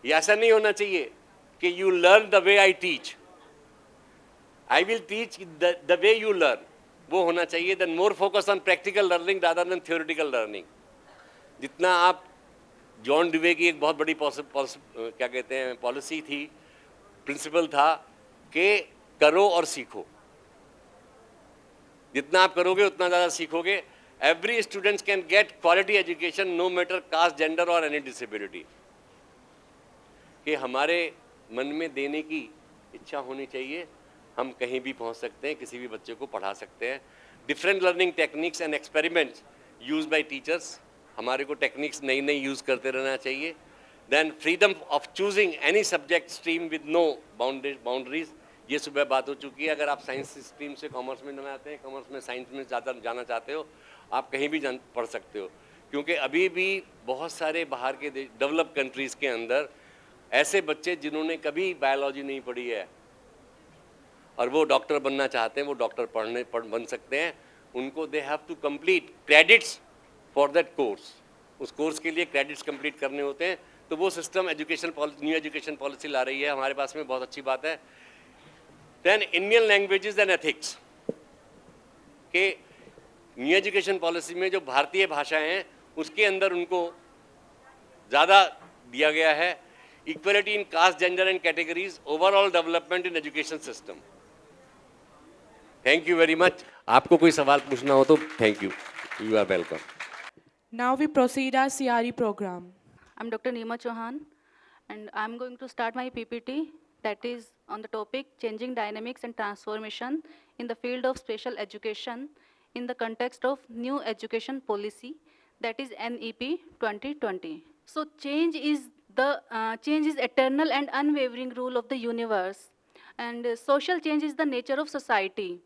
ये ऐसा नहीं होना चाहिए कि you learn the way I teach, I will teach the way you learn. वो होना चाहिए. Then more focus on practical learning rather than theoretical learning. जितना आप जॉन डिवे की एक बहुत बड़ी क्या कहते हैं पॉलिसी थी, प्रिंसिपल था कि करो और सीखो. जितना आप करोगे उतना ज़्यादा सीखोगे. Every students can get quality education no matter caste, gender और एनी डिसेबिलिटी. कि हमारे मन में देने की इच्छा होनी चाहिए. हम कहीं भी पहुंच सकते हैं, किसी भी बच्चे को पढ़ा सकते हैं. Different learning techniques and experiments use by teachers. हमारे को टेक्निक्स नई नई यूज़ करते रहना चाहिए. Then freedom of choosing any subject stream with no boundaries. ये सुबह बात हो चुकी है. अगर आप साइंस स्ट्रीम से कॉमर्स में जाना चाहते हैं, कॉमर्स में साइंस में ज़्यादा जाना चाहते हो, आप कहीं भी पढ़ सकते हो. क्योंकि अभी भी बहुत सारे बाहर के डेवलप कंट्रीज़ के अंदर ऐसे बच्चे जिन्होंने कभी बायोलॉजी नहीं पढ़ी है और वो डॉक्टर बनना चाहते हैं, वो डॉक्टर बन सकते हैं. उनको they have to complete credits for that course. उस कोर्स के लिए क्रेडिट्स कंप्लीट करने होते हैं. तो वो सिस्टम न्यू एजुकेशन पॉलिसी ला रही है हमारे पास में, बहुत अच्छी बात है. Then Indian languages and ethics के न्यू एजुकेशन पॉलिसी में जो भारतीय भाषाएं हैं उसके अंदर उनको ज़्यादा दिया गया है. Equality in caste, gender and categories, overall development in education system. Thank you very much. आपको कोई सवाल पूछना हो तो thank you. You are welcome. Now we proceed our CRE program. I'm Dr. Neema Chauhan, and I'm going to start my PPT that is on the topic changing dynamics and transformation in the field of special education in the context of new education policy, that is NEP 2020. So change is eternal and unwavering rule of the universe, and social change is the nature of society.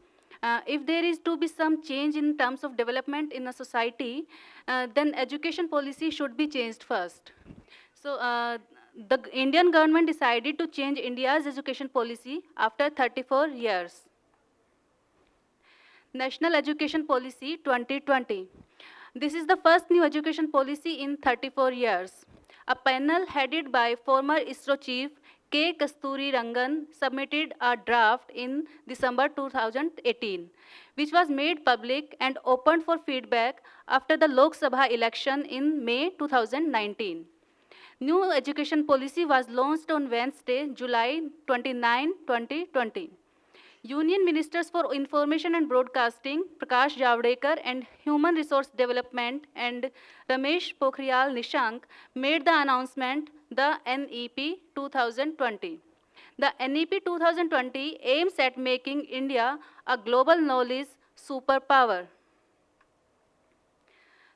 If there is to be some change in terms of development in a society, then education policy should be changed first. So the Indian government decided to change India's education policy after 34 years. National Education Policy 2020. This is the first new education policy in 34 years. A panel headed by former ISRO chief K. Kasturi Rangan submitted a draft in December 2018, which was made public and opened for feedback after the Lok Sabha election in May 2019. New education policy was launched on Wednesday, July 29, 2020. Union Ministers for Information and Broadcasting, Prakash Javadekar, and Human Resource Development, and Ramesh Pokhriyal Nishank made the announcement, the NEP 2020. The NEP 2020 aims at making India a global knowledge superpower.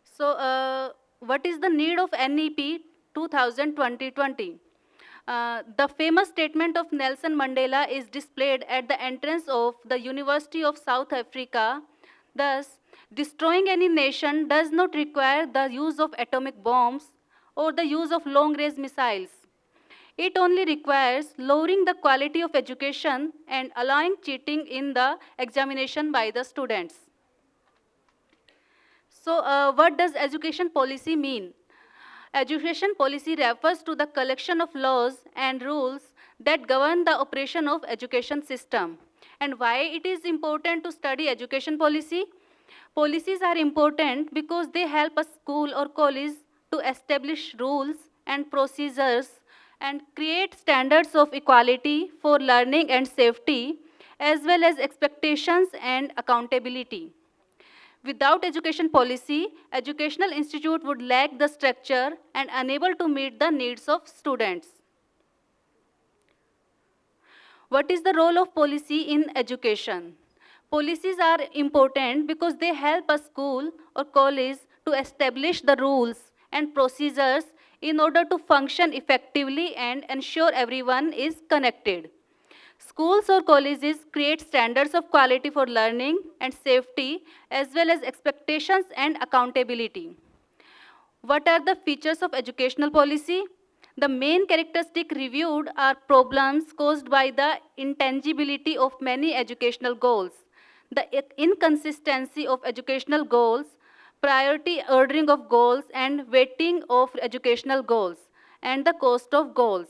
So, what is the need of NEP 2020? The famous statement of Nelson Mandela is displayed at the entrance of the University of South Africa. Thus, destroying any nation does not require the use of atomic bombs or the use of long-range missiles. It only requires lowering the quality of education and allowing cheating in the examination by the students. So, what does education policy mean? Education policy refers to the collection of laws and rules that govern the operation of education system. And why it is important to study education policy? Policies are important because they help a school or college to establish rules and procedures and create standards of equality for learning and safety, as well as expectations and accountability. Without education policy, educational institute would lack the structure and unable to meet the needs of students. What is the role of policy in education? Policies are important because they help a school or college to establish the rules and procedures in order to function effectively and ensure everyone is connected. Schools or colleges create standards of quality for learning and safety, as well as expectations and accountability. What are the features of educational policy? The main characteristics reviewed are problems caused by the intangibility of many educational goals, the inconsistency of educational goals, priority ordering of goals, and weighting of educational goals, and the cost of goals.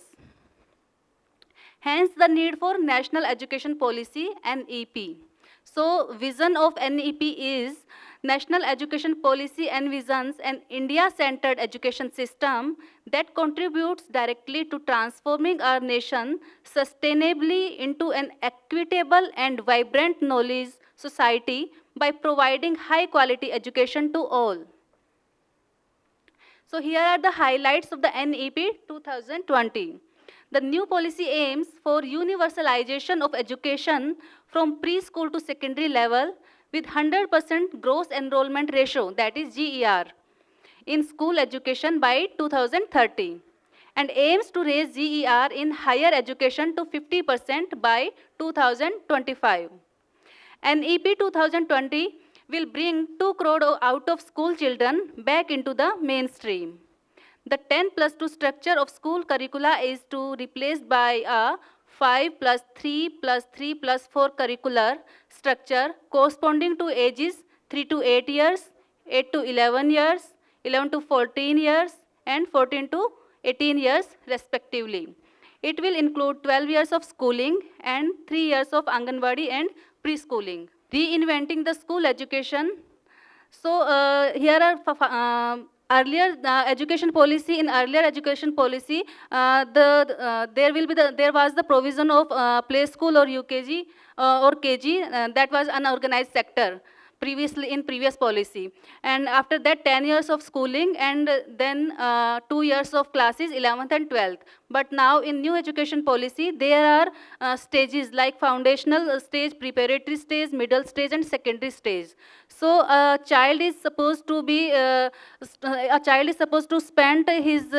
Hence, the need for National Education Policy, NEP. So, vision of NEP is National Education Policy envisions an India-centered education system that contributes directly to transforming our nation sustainably into an equitable and vibrant knowledge society by providing high-quality education to all. So here are the highlights of the NEP 2020. The new policy aims for universalization of education from preschool to secondary level with 100% gross enrollment ratio, that is GER, in school education by 2030, and aims to raise GER in higher education to 50% by 2025. NEP 2020 will bring 2 crore out of school children back into the mainstream. The 10+2 structure of school curricula is to replaced by a 5+3+3+4 curricular structure corresponding to ages 3 to 8 years, 8 to 11 years, 11 to 14 years, and 14 to 18 years respectively. It will include 12 years of schooling and 3 years of Anganwadi and preschooling. Reinventing the school education. So here are earlier education policy. In earlier education policy, there was the provision of play school or UKG or KG that was unorganized sector previously in previous policy, and after that 10 years of schooling and then 2 years of classes 11th and 12th. But now in new education policy there are stages like foundational stage, preparatory stage, middle stage, and secondary stage. So a child is supposed to spend his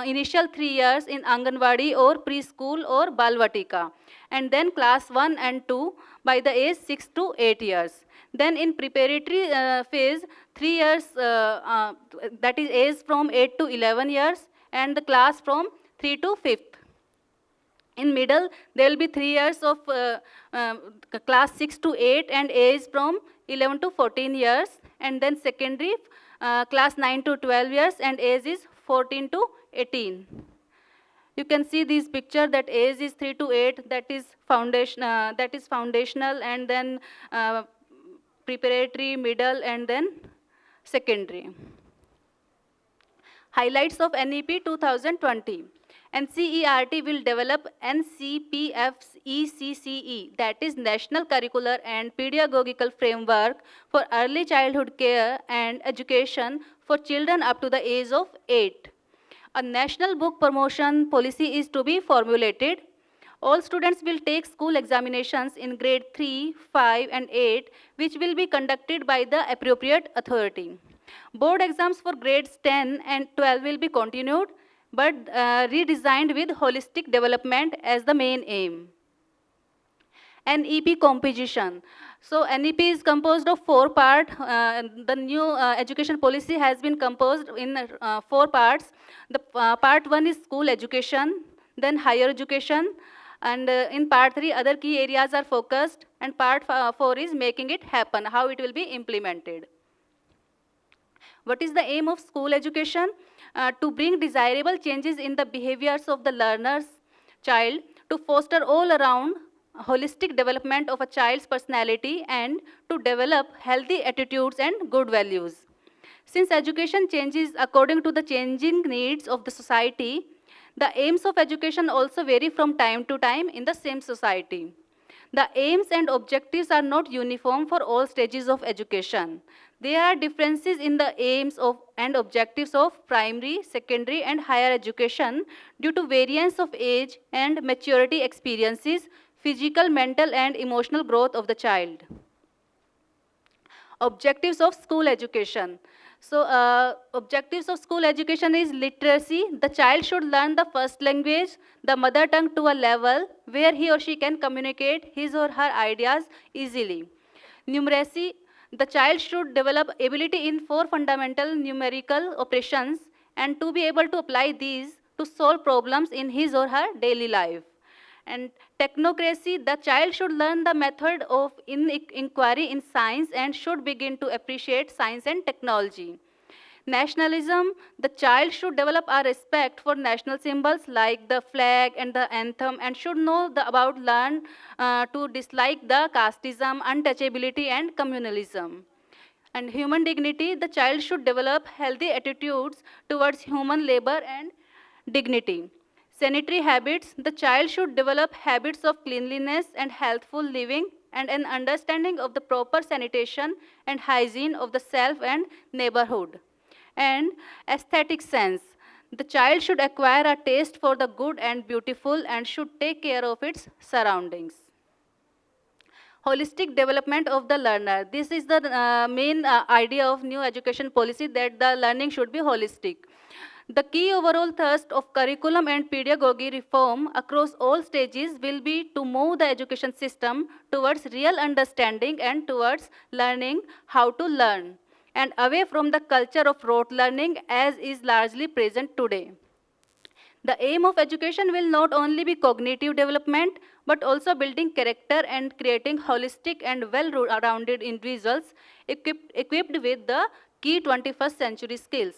initial 3 years in Anganwadi or preschool or Balvatika, and then class 1 and 2 by the age 6 to 8 years. Then in preparatory phase, 3 years, that is age from 8 to 11 years, and the class from 3 to 5th. In middle, there will be 3 years of class 6 to 8 and age from 11 to 14 years, and then secondary, class 9 to 12 years and age is 14 to 18. You can see this picture that age is 3 to 8, that is foundational, and then preparatory, middle, and then secondary. Highlights of NEP 2020. NCERT will develop NCPF's ECCE, that is National Curricular and Pedagogical Framework for Early Childhood Care and Education for children up to the age of 8. A national book promotion policy is to be formulated. All students will take school examinations in grade 3, 5, and 8, which will be conducted by the appropriate authority. Board exams for grades 10 and 12 will be continued, but redesigned with holistic development as the main aim. NEP composition. So NEP is composed of 4 parts. The new education policy has been composed in 4 parts. The part 1 is school education, then higher education, and in part 3 other key areas are focused, and part 4 is making it happen, how it will be implemented. What is the aim of school education? To bring desirable changes in the behaviors of the learner's child, to foster all around holistic development of a child's personality, and to develop healthy attitudes and good values. Since education changes according to the changing needs of the society, the aims of education also vary from time to time in the same society. The aims and objectives are not uniform for all stages of education. There are differences in the aims and objectives of primary, secondary, and higher education due to variance of age and maturity experiences, physical, mental, and emotional growth of the child. Objectives of school education. So, objectives of school education is literacy. The child should learn the first language, the mother tongue, to a level where he or she can communicate his or her ideas easily. Numeracy. The child should develop ability in 4 fundamental numerical operations and to be able to apply these to solve problems in his or her daily life. And technocracy, the child should learn the method of inquiry in science and should begin to appreciate science and technology. Nationalism, the child should develop a respect for national symbols like the flag and the anthem and should know learn to dislike the casteism, untouchability and communalism. And human dignity, the child should develop healthy attitudes towards human labor and dignity. Sanitary habits, the child should develop habits of cleanliness and healthful living and an understanding of the proper sanitation and hygiene of the self and neighborhood. And aesthetic sense, the child should acquire a taste for the good and beautiful and should take care of its surroundings. Holistic development of the learner. This is the main idea of new education policy, that the learning should be holistic. The key overall thrust of curriculum and pedagogy reform across all stages will be to move the education system towards real understanding and towards learning how to learn, and away from the culture of rote learning as is largely present today. The aim of education will not only be cognitive development, but also building character and creating holistic and well-rounded individuals equipped with the key 21st century skills.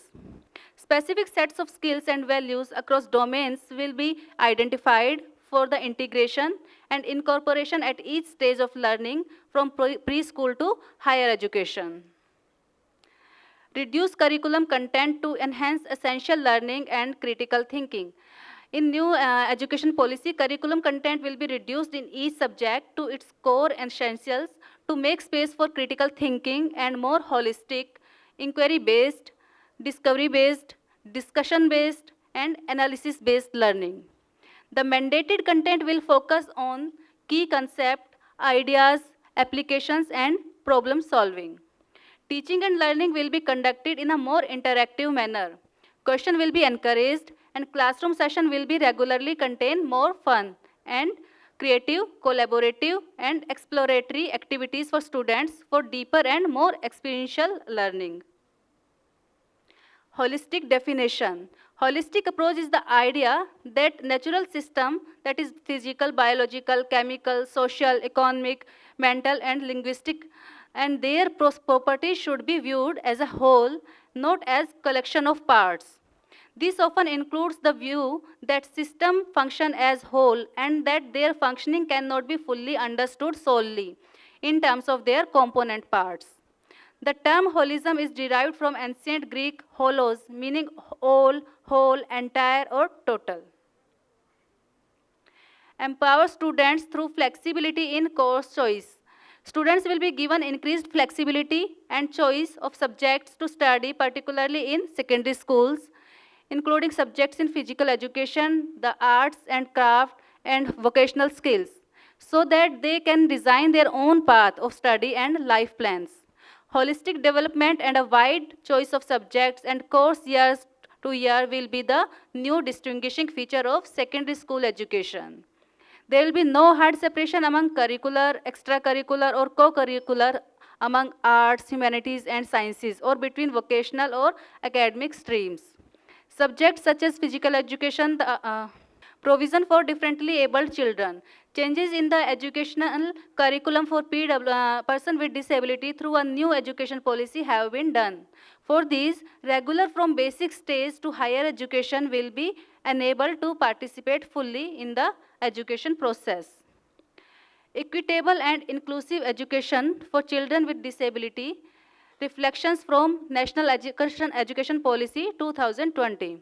Specific sets of skills and values across domains will be identified for the integration and incorporation at each stage of learning from preschool to higher education. Reduce curriculum content to enhance essential learning and critical thinking. In new education policy, curriculum content will be reduced in each subject to its core essentials to make space for critical thinking and more holistic, inquiry-based, discovery-based, discussion-based, and analysis-based learning. The mandated content will focus on key concepts, ideas, applications, and problem solving. Teaching and learning will be conducted in a more interactive manner. Question will be encouraged and classroom session will be regularly contain more fun and creative, collaborative, and exploratory activities for students for deeper and more experiential learning. Holistic definition. Holistic approach is the idea that natural system, that is physical, biological, chemical, social, economic, mental, and linguistic, and their properties should be viewed as a whole, not as collection of parts. This often includes the view that systems function as whole and that their functioning cannot be fully understood solely in terms of their component parts. The term holism is derived from ancient Greek holos, meaning all, whole, entire, or total. Empower students through flexibility in course choice. Students will be given increased flexibility and choice of subjects to study, particularly in secondary schools, including subjects in physical education, the arts and craft, and vocational skills, so that they can design their own path of study and life plans. Holistic development and a wide choice of subjects and course years to year will be the new distinguishing feature of secondary school education. There will be no hard separation among curricular, extracurricular, or co-curricular, among arts, humanities, and sciences, or between vocational or academic streams. Subjects such as physical education, provision for differently abled children, changes in the educational curriculum for person with disability through a new education policy have been done. For these, regular from basic stage to higher education will be enabled to participate fully in the education process. Equitable and inclusive education for children with disability. Reflections from National Education Policy 2020.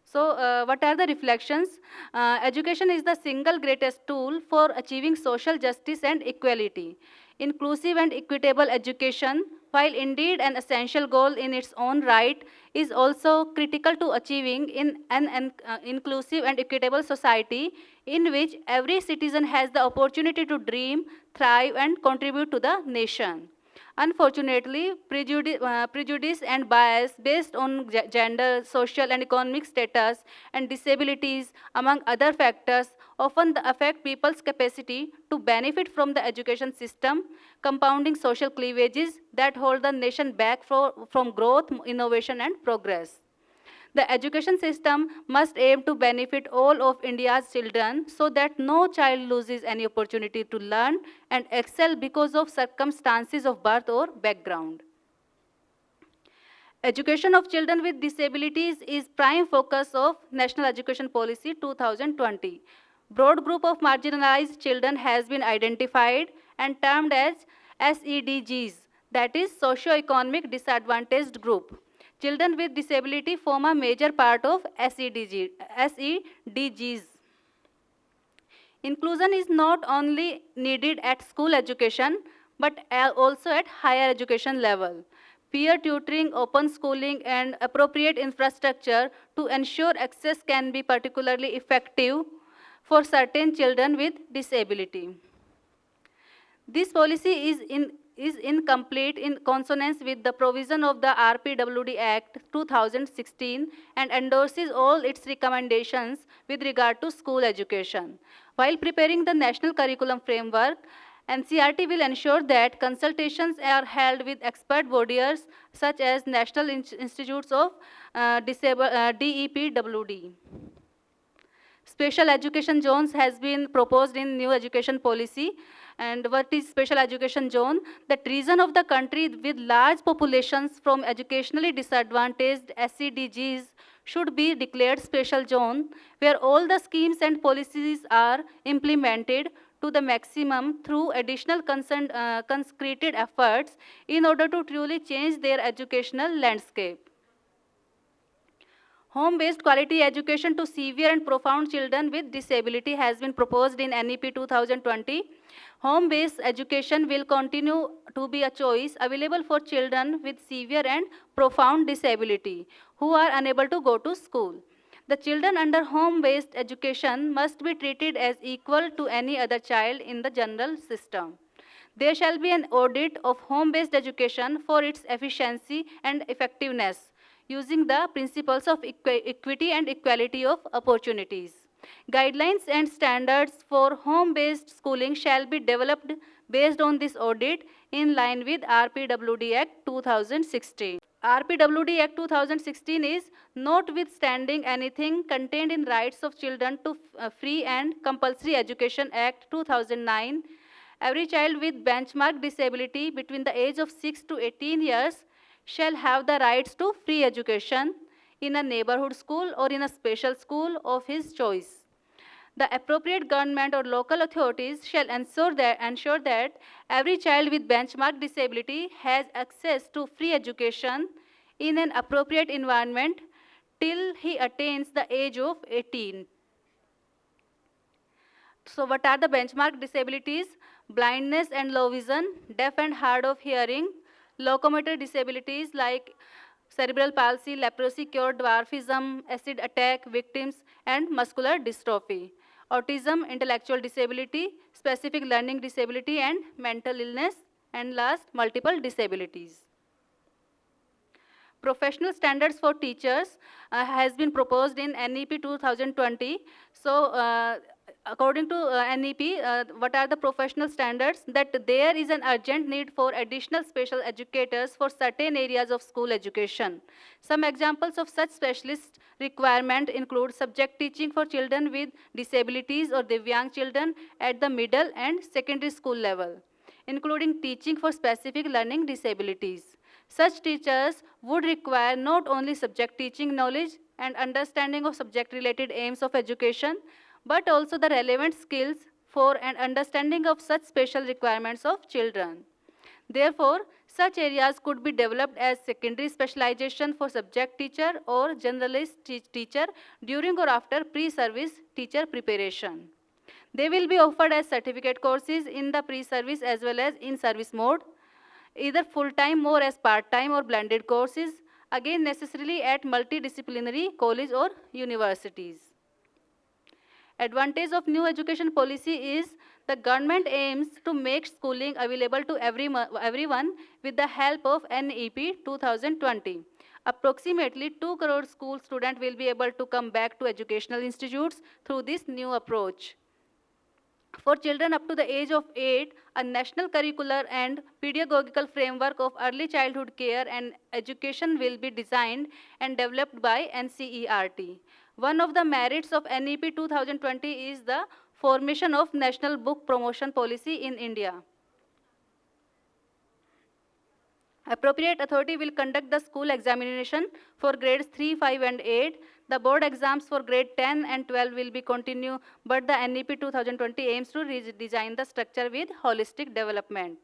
So, what are the reflections? Education is the single greatest tool for achieving social justice and equality. Inclusive and equitable education, while indeed an essential goal in its own right, is also critical to achieving in an inclusive and equitable society in which every citizen has the opportunity to dream, thrive, and contribute to the nation. Unfortunately, prejudice and bias based on gender, social and economic status, and disabilities, among other factors, often affect people's capacity to benefit from the education system, compounding social cleavages that hold the nation back from growth, innovation, and progress. The education system must aim to benefit all of India's children so that no child loses any opportunity to learn and excel because of circumstances of birth or background. Education of children with disabilities is prime focus of National Education Policy 2020. Broad group of marginalized children has been identified and termed as SEDGs, that is socio-economic disadvantaged group. Children with disability form a major part of SEDGs. Inclusion is not only needed at school education, but also at higher education level. Peer tutoring, open schooling, and appropriate infrastructure to ensure access can be particularly effective for certain children with disability. This policy is incomplete in consonance with the provision of the RPWD Act 2016 and endorses all its recommendations with regard to school education. While preparing the national curriculum framework, NCERT will ensure that consultations are held with expert bodies such as National Institutes of DEPWD. Special education zones has been proposed in new education policy. And what is special education zone? That region of the country with large populations from educationally disadvantaged SEDGs should be declared special zone, where all the schemes and policies are implemented to the maximum through additional consecrated efforts in order to truly change their educational landscape. Home-based quality education to severe and profound children with disability has been proposed in NEP 2020. Home-based education will continue to be a choice available for children with severe and profound disability who are unable to go to school. The children under home-based education must be treated as equal to any other child in the general system. There shall be an audit of home-based education for its efficiency and effectiveness, using the principles of equity and equality of opportunities. Guidelines and standards for home-based schooling shall be developed based on this audit in line with RPWD Act 2016. RPWD Act 2016 is notwithstanding anything contained in Rights of Children to Free and Compulsory Education Act 2009. Every child with benchmark disability between the age of 6 to 18 years shall have the rights to free education in a neighborhood school or in a special school of his choice. The appropriate government or local authorities shall ensure that every child with benchmark disability has access to free education in an appropriate environment till he attains the age of 18. So what are the benchmark disabilities? Blindness and low vision, deaf and hard of hearing, locomotor disabilities like cerebral palsy, leprosy cure, dwarfism, acid attack victims, and muscular dystrophy. Autism, intellectual disability, specific learning disability, and mental illness, and last, multiple disabilities. Professional standards for teachers has been proposed in NEP 2020. So, according to NEP, what are the professional standards? That there is an urgent need for additional special educators for certain areas of school education. Some examples of such specialist requirement include subject teaching for children with disabilities or Divyang children at the middle and secondary school level, including teaching for specific learning disabilities. Such teachers would require not only subject teaching knowledge and understanding of subject-related aims of education, but also the relevant skills for an understanding of such special requirements of children. Therefore, Such areas could be developed as secondary specialization for subject teacher or generalist teacher during or after pre-service teacher preparation. They will be offered as certificate courses in the pre-service as well as in service mode, either full-time or as part-time or blended courses, again necessarily at multidisciplinary college or universities. Advantage of new education policy is the government aims to make schooling available to everyone with the help of NEP 2020. Approximately 2 crore school students will be able to come back to educational institutes through this new approach. For children up to the age of 8, a national curricular and pedagogical framework of early childhood care and education will be designed and developed by NCERT. One of the merits of NEP 2020 is the formation of National Book Promotion Policy in India. Appropriate authority will conduct the school examination for grades 3, 5 and 8. The board exams for grade 10 and 12 will be continued, but the NEP 2020 aims to redesign the structure with holistic development.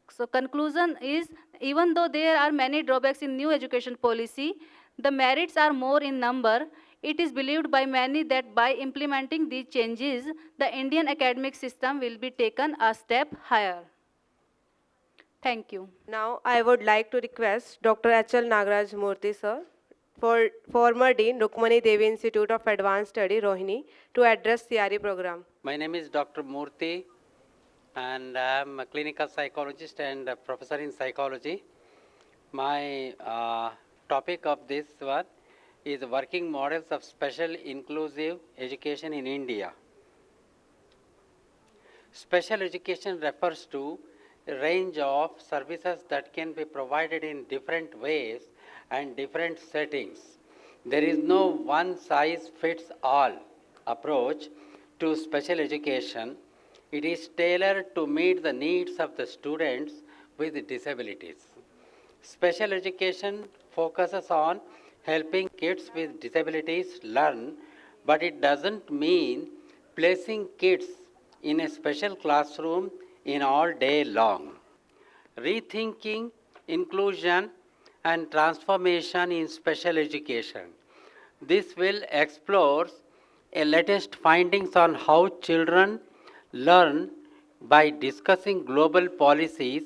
So conclusion is, even though there are many drawbacks in new education policy, the merits are more in number. It is believed by many that by implementing these changes, the Indian academic system will be taken a step higher. Thank you. Now, I would like to request Dr. H.L. Nagaraj Murthy, sir, for former Dean, Rukmani Devi Institute of Advanced Study, Rohini, to address CRE program. My name is Dr. Murthy, and I am a clinical psychologist and a professor in psychology. My topic of this one is working models of special inclusive education in India. Special education refers to a range of services that can be provided in different ways and different settings. There is no one-size-fits-all approach to special education. It is tailored to meet the needs of the students with disabilities. Special education focuses on helping kids with disabilities learn, but it doesn't mean placing kids in a special classroom in all day long. Rethinking inclusion and transformation in special education. This will explore a latest findings on how children learn by discussing global policies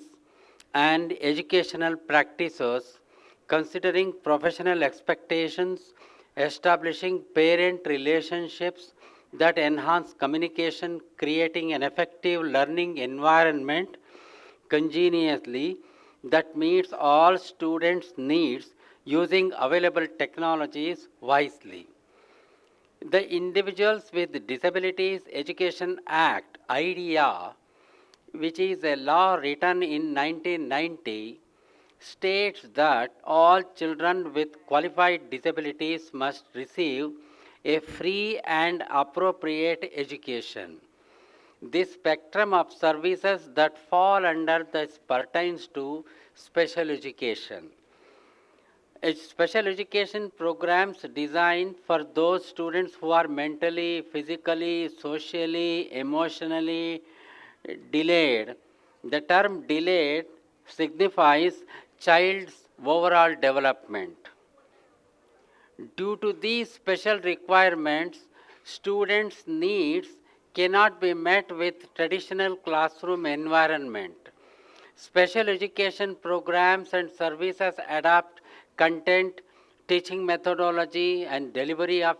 and educational practices, considering professional expectations, establishing parent relationships that enhance communication, creating an effective learning environment congenially that meets all students' needs using available technologies wisely. The Individuals with Disabilities Education Act, IDEA, which is a law written in 1990, states that all children with qualified disabilities must receive a free and appropriate education. This spectrum of services that fall under this pertains to special education. Special education programs designed for those students who are mentally, physically, socially, emotionally delayed. The term delayed signifies child's overall development. Due to these special requirements, students' needs cannot be met with traditional classroom environment. Special education programs and services adapt content, teaching methodology, and delivery of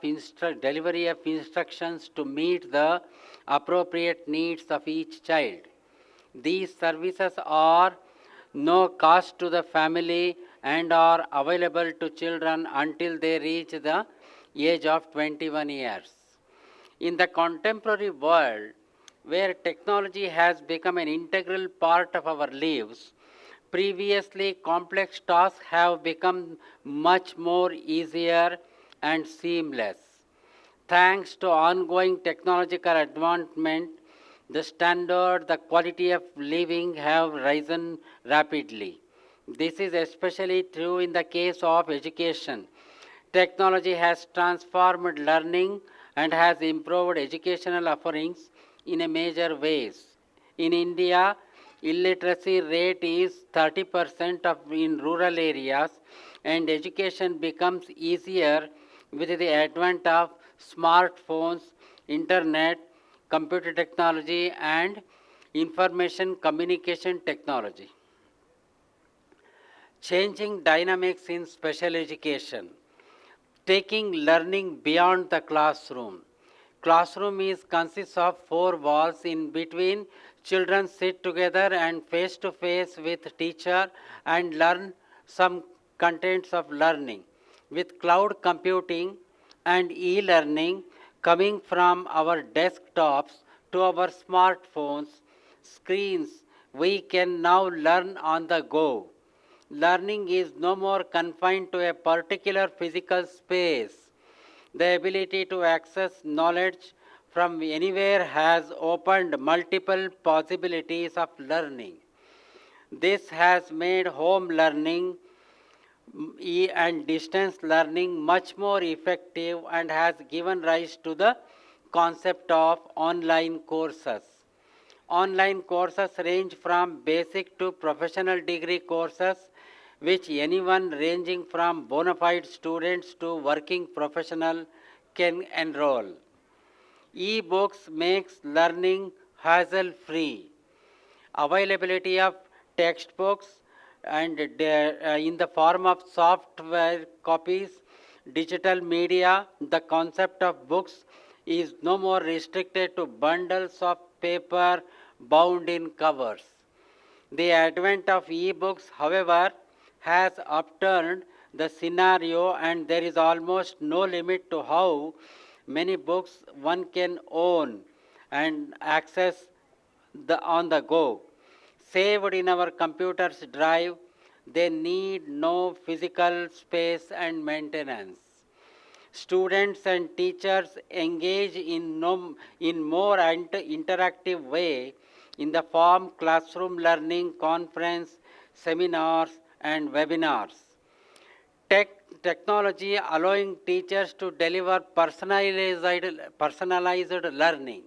instructions to meet the appropriate needs of each child. These services are no cost to the family and are available to children until they reach the age of 21 years. In the contemporary world, where technology has become an integral part of our lives, previously complex tasks have become much more easier and seamless. Thanks to ongoing technological advancement, the standard, the quality of living have risen rapidly. This is especially true in the case of education. Technology has transformed learning and has improved educational offerings in a major ways. In India, illiteracy rate is 30% in rural areas, and education becomes easier with the advent of smartphones, internet, computer technology, and information communication technology. Changing dynamics in special education, taking learning beyond the classroom. Classroom consists of 4 walls. In between, children sit together and face to face with teacher and learn some contents of learning. With cloud computing and e-learning coming from our desktops to our smartphones, screens, we can now learn on the go. Learning is no more confined to a particular physical space. The ability to access knowledge from anywhere has opened multiple possibilities of learning. This has made home learning and distance learning much more effective and has given rise to the concept of online courses. Online courses range from basic to professional degree courses, which anyone ranging from bona fide students to working professional can enroll. E-books makes learning hassle-free. Availability of textbooks and in the form of software copies, digital media, the concept of books is no more restricted to bundles of paper bound in covers. The advent of e-books, however, has upturned the scenario, and there is almost no limit to how many books one can own and access on the go. Saved in our computer's drive, they need no physical space and maintenance. Students and teachers engage in more interactive way in the form classroom learning, conference, seminars, and webinars. Technology allowing teachers to deliver personalized learning.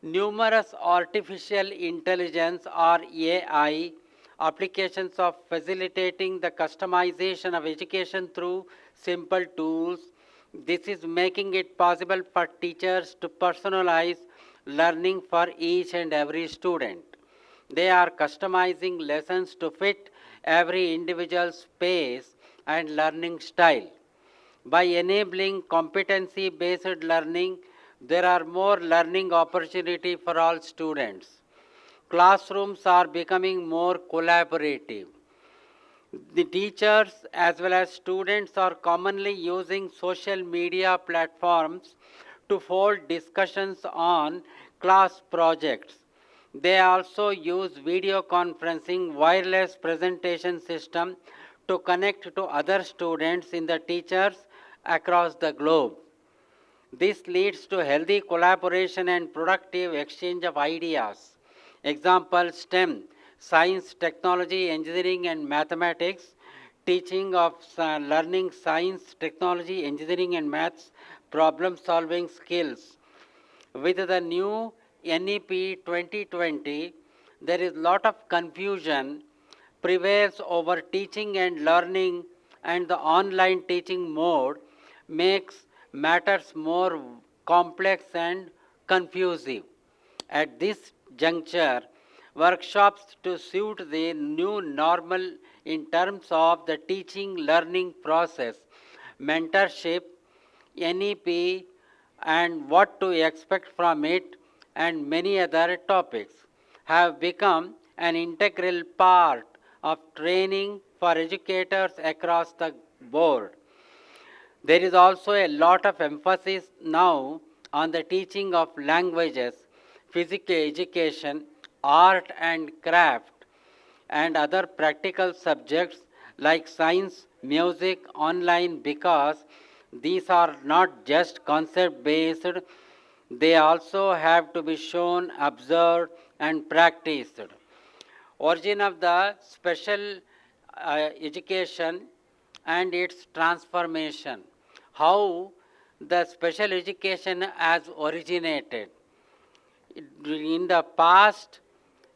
Numerous artificial intelligence or AI applications of facilitating the customization of education through simple tools. This is making it possible for teachers to personalize learning for each and every student. They are customizing lessons to fit every individual's pace and learning style. By enabling competency-based learning, there are more learning opportunity for all students. Classrooms are becoming more collaborative. The teachers as well as students are commonly using social media platforms to hold discussions on class projects. They also use video conferencing wireless presentation system to connect to other students in the teachers across the globe. This leads to healthy collaboration and productive exchange of ideas. Example, STEM, science, technology, engineering, and mathematics, teaching of learning science, technology, engineering, and maths, problem-solving skills. With the new NEP 2020, there is a lot of confusion prevails over teaching and learning, and the online teaching mode makes matters more complex and confusing. At this juncture, workshops to suit the new normal in terms of the teaching learning process, mentorship, NEP, and what to expect from it, and many other topics have become an integral part of training for educators across the board. There is also a lot of emphasis now on the teaching of languages, physical education, art and craft, and other practical subjects like science, music, online, because these are not just concept based, they also have to be shown, observed, and practiced. Origin of the special education and its transformation. How the special education has originated. In the past,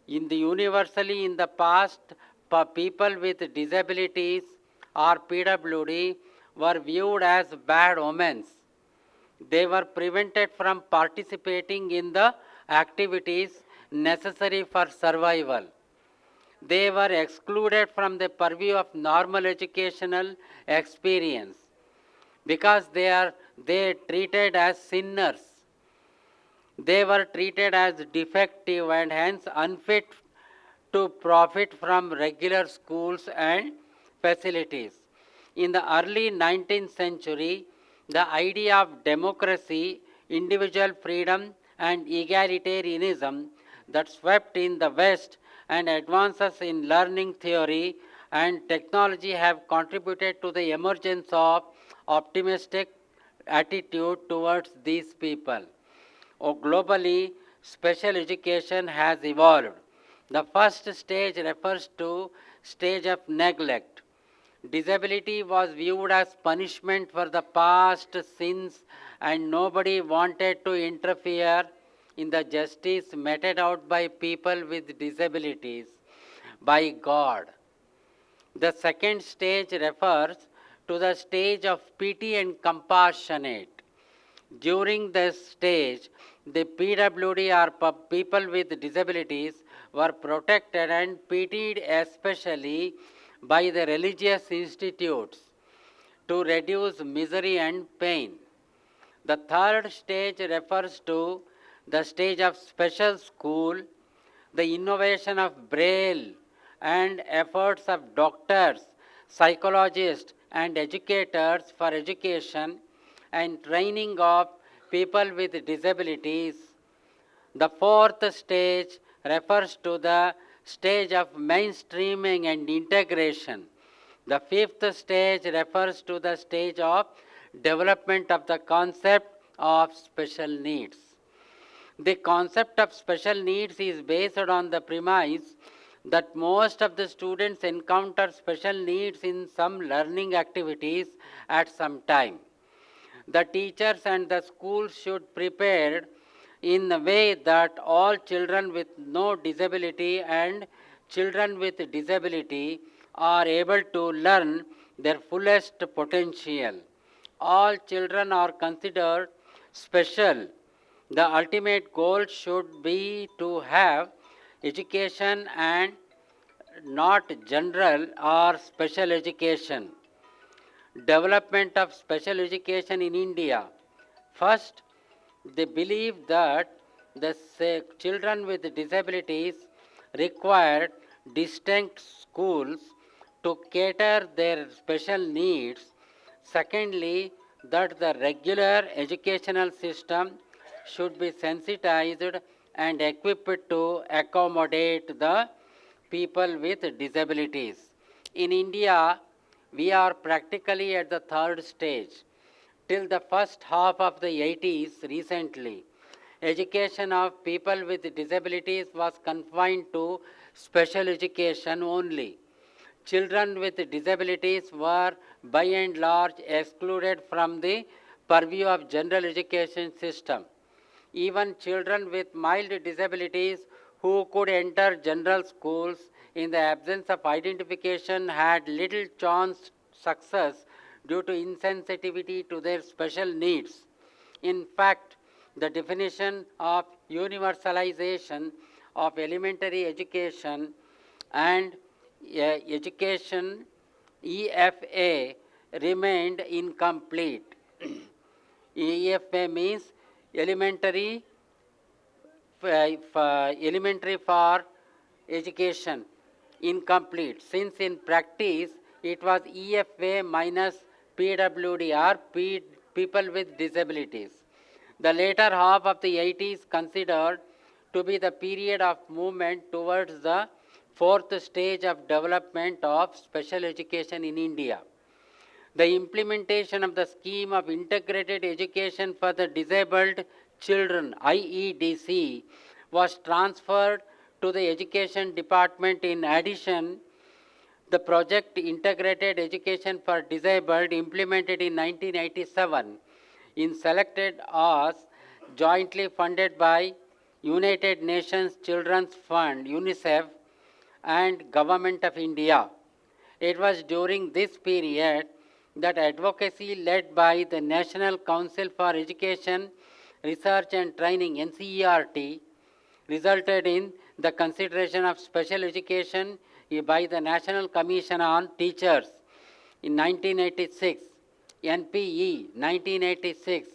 In the universally in the past, people with disabilities or PWD were viewed as bad omens. They were prevented from participating in the activities necessary for survival. They were excluded from the purview of normal educational experience because they treated as sinners. They were treated as defective and hence unfit to profit from regular schools and facilities. In the early 19th century, the idea of democracy, individual freedom, and egalitarianism that swept in the West and advances in learning theory and technology have contributed to the emergence of optimistic attitude towards these people. Globally, special education has evolved. The first stage refers to stage of neglect. Disability was viewed as punishment for the past sins and nobody wanted to interfere in the justice meted out by people with disabilities by God. The second stage refers to the stage of pity and compassionate. During this stage, the PWD or people with disabilities were protected and pitied especially by the religious institutes to reduce misery and pain. The third stage refers to the stage of special school, the innovation of Braille and efforts of doctors, psychologists and educators for education and training of people with disabilities. The fourth stage refers to the stage of mainstreaming and integration. The fifth stage refers to the stage of development of the concept of special needs. The concept of special needs is based on the premise that most of the students encounter special needs in some learning activities at some time. The teachers and the schools should prepare in a way that all children with no disability and children with disability are able to learn their fullest potential. All children are considered special. The ultimate goal should be to have education and not general or special education. Development of special education in India. First, they believe that the children with disabilities require distinct schools to cater their special needs. Secondly, that the regular educational system should be sensitized and equipped to accommodate the people with disabilities. In India, we are practically at the third stage. Till the first half of the 80s recently, education of people with disabilities was confined to special education only. Children with disabilities were by and large excluded from the purview of general education system. Even children with mild disabilities who could enter general schools in the absence of identification had little chance success due to insensitivity to their special needs. In fact, the definition of universalization of elementary education and education EFA remained incomplete. EFA means elementary for education, incomplete, since in practice it was EFA minus PWD or people with disabilities. The later half of the 80s considered to be the period of movement towards the fourth stage of development of special education in India. The implementation of the scheme of integrated education for the disabled children, IEDC, was transferred to the education department. In addition, the project Integrated Education for Disabled, implemented in 1987, is selected as jointly funded by United Nations Children's Fund, UNICEF, and Government of India. It was during this period that advocacy led by the National Council for Education, Research and Training, NCERT, resulted in the consideration of special education by the National Commission on Teachers in 1986, NPE 1986,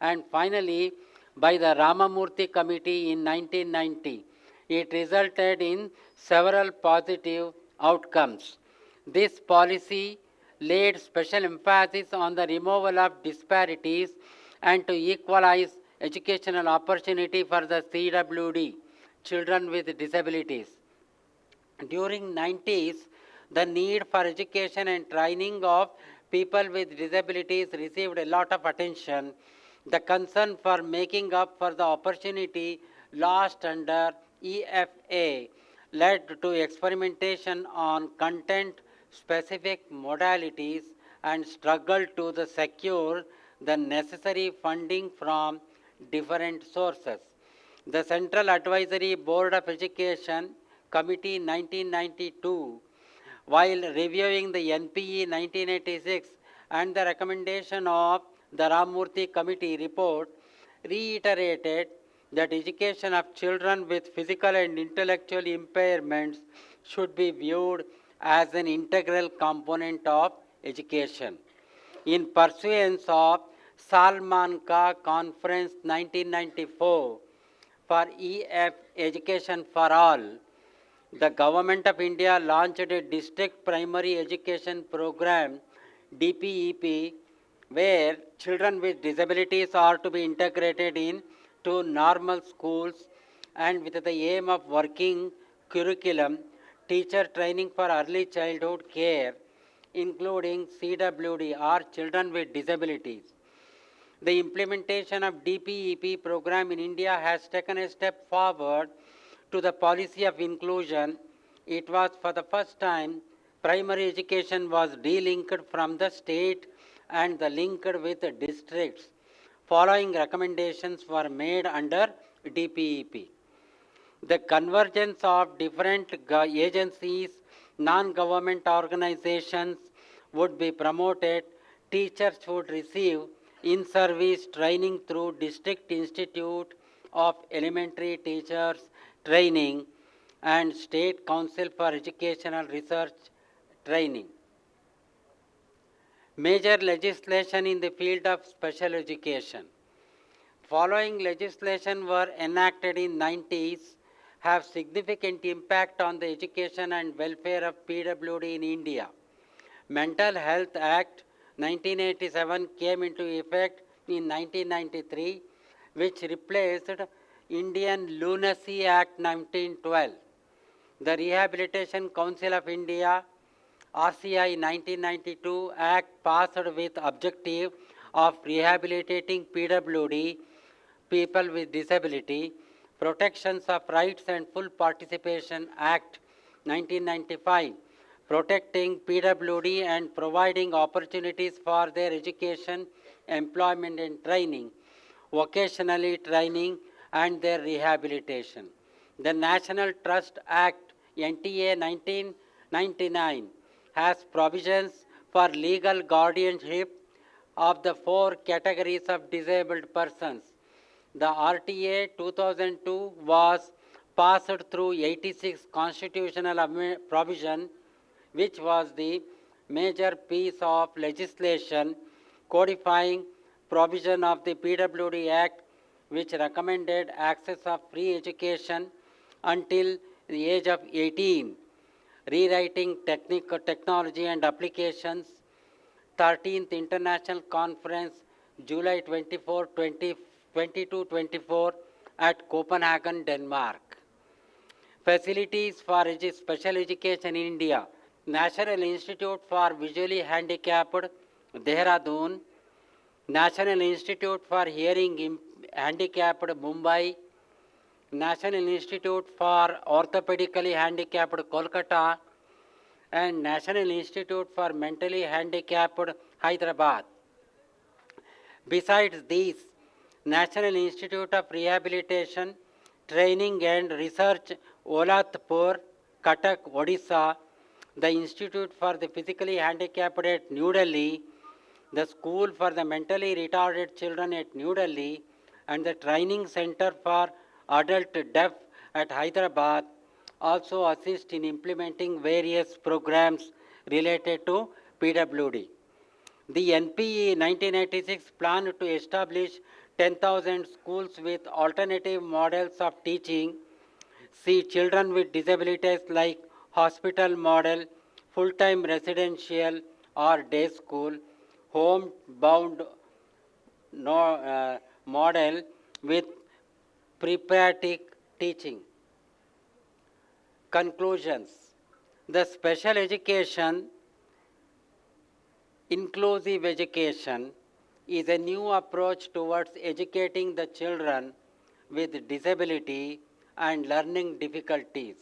and finally by the Ramamurthy Committee in 1990. It resulted in several positive outcomes. This policy laid special emphasis on the removal of disparities and to equalize educational opportunity for the CWD, children with disabilities. During 90s, the need for education and training of people with disabilities received a lot of attention. The concern for making up for the opportunity lost under EFA led to experimentation on content-specific modalities and struggle to secure the necessary funding from different sources. The Central Advisory Board of Education Committee 1992, while reviewing the NPE 1986 and the recommendation of the Ramamurthy Committee report, reiterated that education of children with physical and intellectual impairments should be viewed as an integral component of education. In pursuance of Salmanka Conference 1994 for EF Education for All, the Government of India launched a district primary education program, DPEP, where children with disabilities are to be integrated into normal schools and with the aim of working curriculum, teacher training for early childhood care, including CWD or children with disabilities. The implementation of DPEP program in India has taken a step forward to the policy of inclusion. It was for the first time primary education was delinked from the state and the linked with the districts. Following recommendations were made under DPEP. The convergence of different agencies, non-government organizations would be promoted. Teachers would receive in-service training through District Institute of Elementary Teachers Training and State Council for Educational Research Training. Major legislation in the field of special education. Following legislation were enacted in 90s have significant impact on the education and welfare of PWD in India. Mental Health Act 1987 came into effect in 1993, which replaced Indian Lunacy Act 1912. The Rehabilitation Council of India, RCI 1992 Act passed with objective of rehabilitating PWD, people with disability, Protections of Rights and Full Participation Act 1995, protecting PWD and providing opportunities for their education, employment and training, vocationally training and their rehabilitation. The National Trust Act NTA 1999 has provisions for legal guardianship of the 4 categories of disabled persons. The RTA 2002 was passed through 86 constitutional provision, which was the major piece of legislation codifying provision of the PWD Act, which recommended access of free education until the age of 18, rewriting technology and applications, 13th International Conference, July 24, 22-24 at Copenhagen, Denmark. Facilities for special education in India. National Institute for Visually Handicapped, Dehradun. National Institute for Hearing Handicapped, Mumbai. National Institute for Orthopedically Handicapped, Kolkata. And National Institute for Mentally Handicapped, Hyderabad. Besides these, National Institute of Rehabilitation, Training and Research, Olatpur, Cuttack, Odisha, the Institute for the Physically Handicapped at New Delhi, the School for the Mentally Retarded Children at New Delhi, and the Training Center for Adult Deaf at Hyderabad also assist in implementing various programs related to PWD. The NPE 1986 planned to establish 10,000 schools with alternative models of teaching. See children with disabilities like hospital model, full-time residential or day school, home-bound model with preparatic teaching. Conclusions. The special education, inclusive education, is a new approach towards educating the children with disability and learning difficulties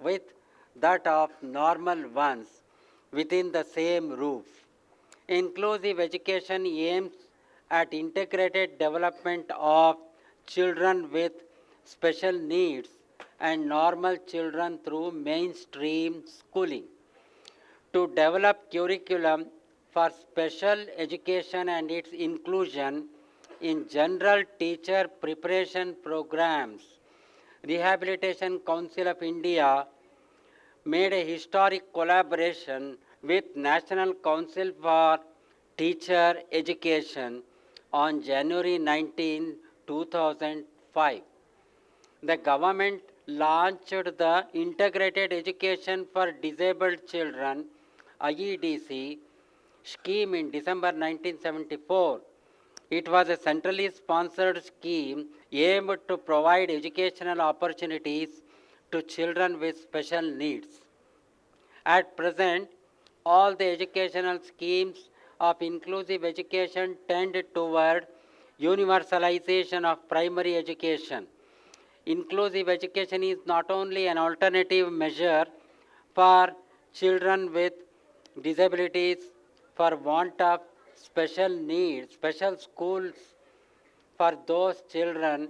with that of normal ones within the same roof. Inclusive education aims at integrated development of children with special needs and normal children through mainstream schooling. To develop curriculum for special education and its inclusion in general teacher preparation programs, Rehabilitation Council of India made a historic collaboration with National Council for Teacher Education on January 19, 2005. The government launched the Integrated Education for Disabled Children (IEDC) scheme in December 1974. It was a centrally sponsored scheme aimed to provide educational opportunities to children with special needs. At present, all the educational schemes of inclusive education tend toward universalization of primary education. Inclusive education is not only an alternative measure for children with disabilities for want of special needs, special schools for those children,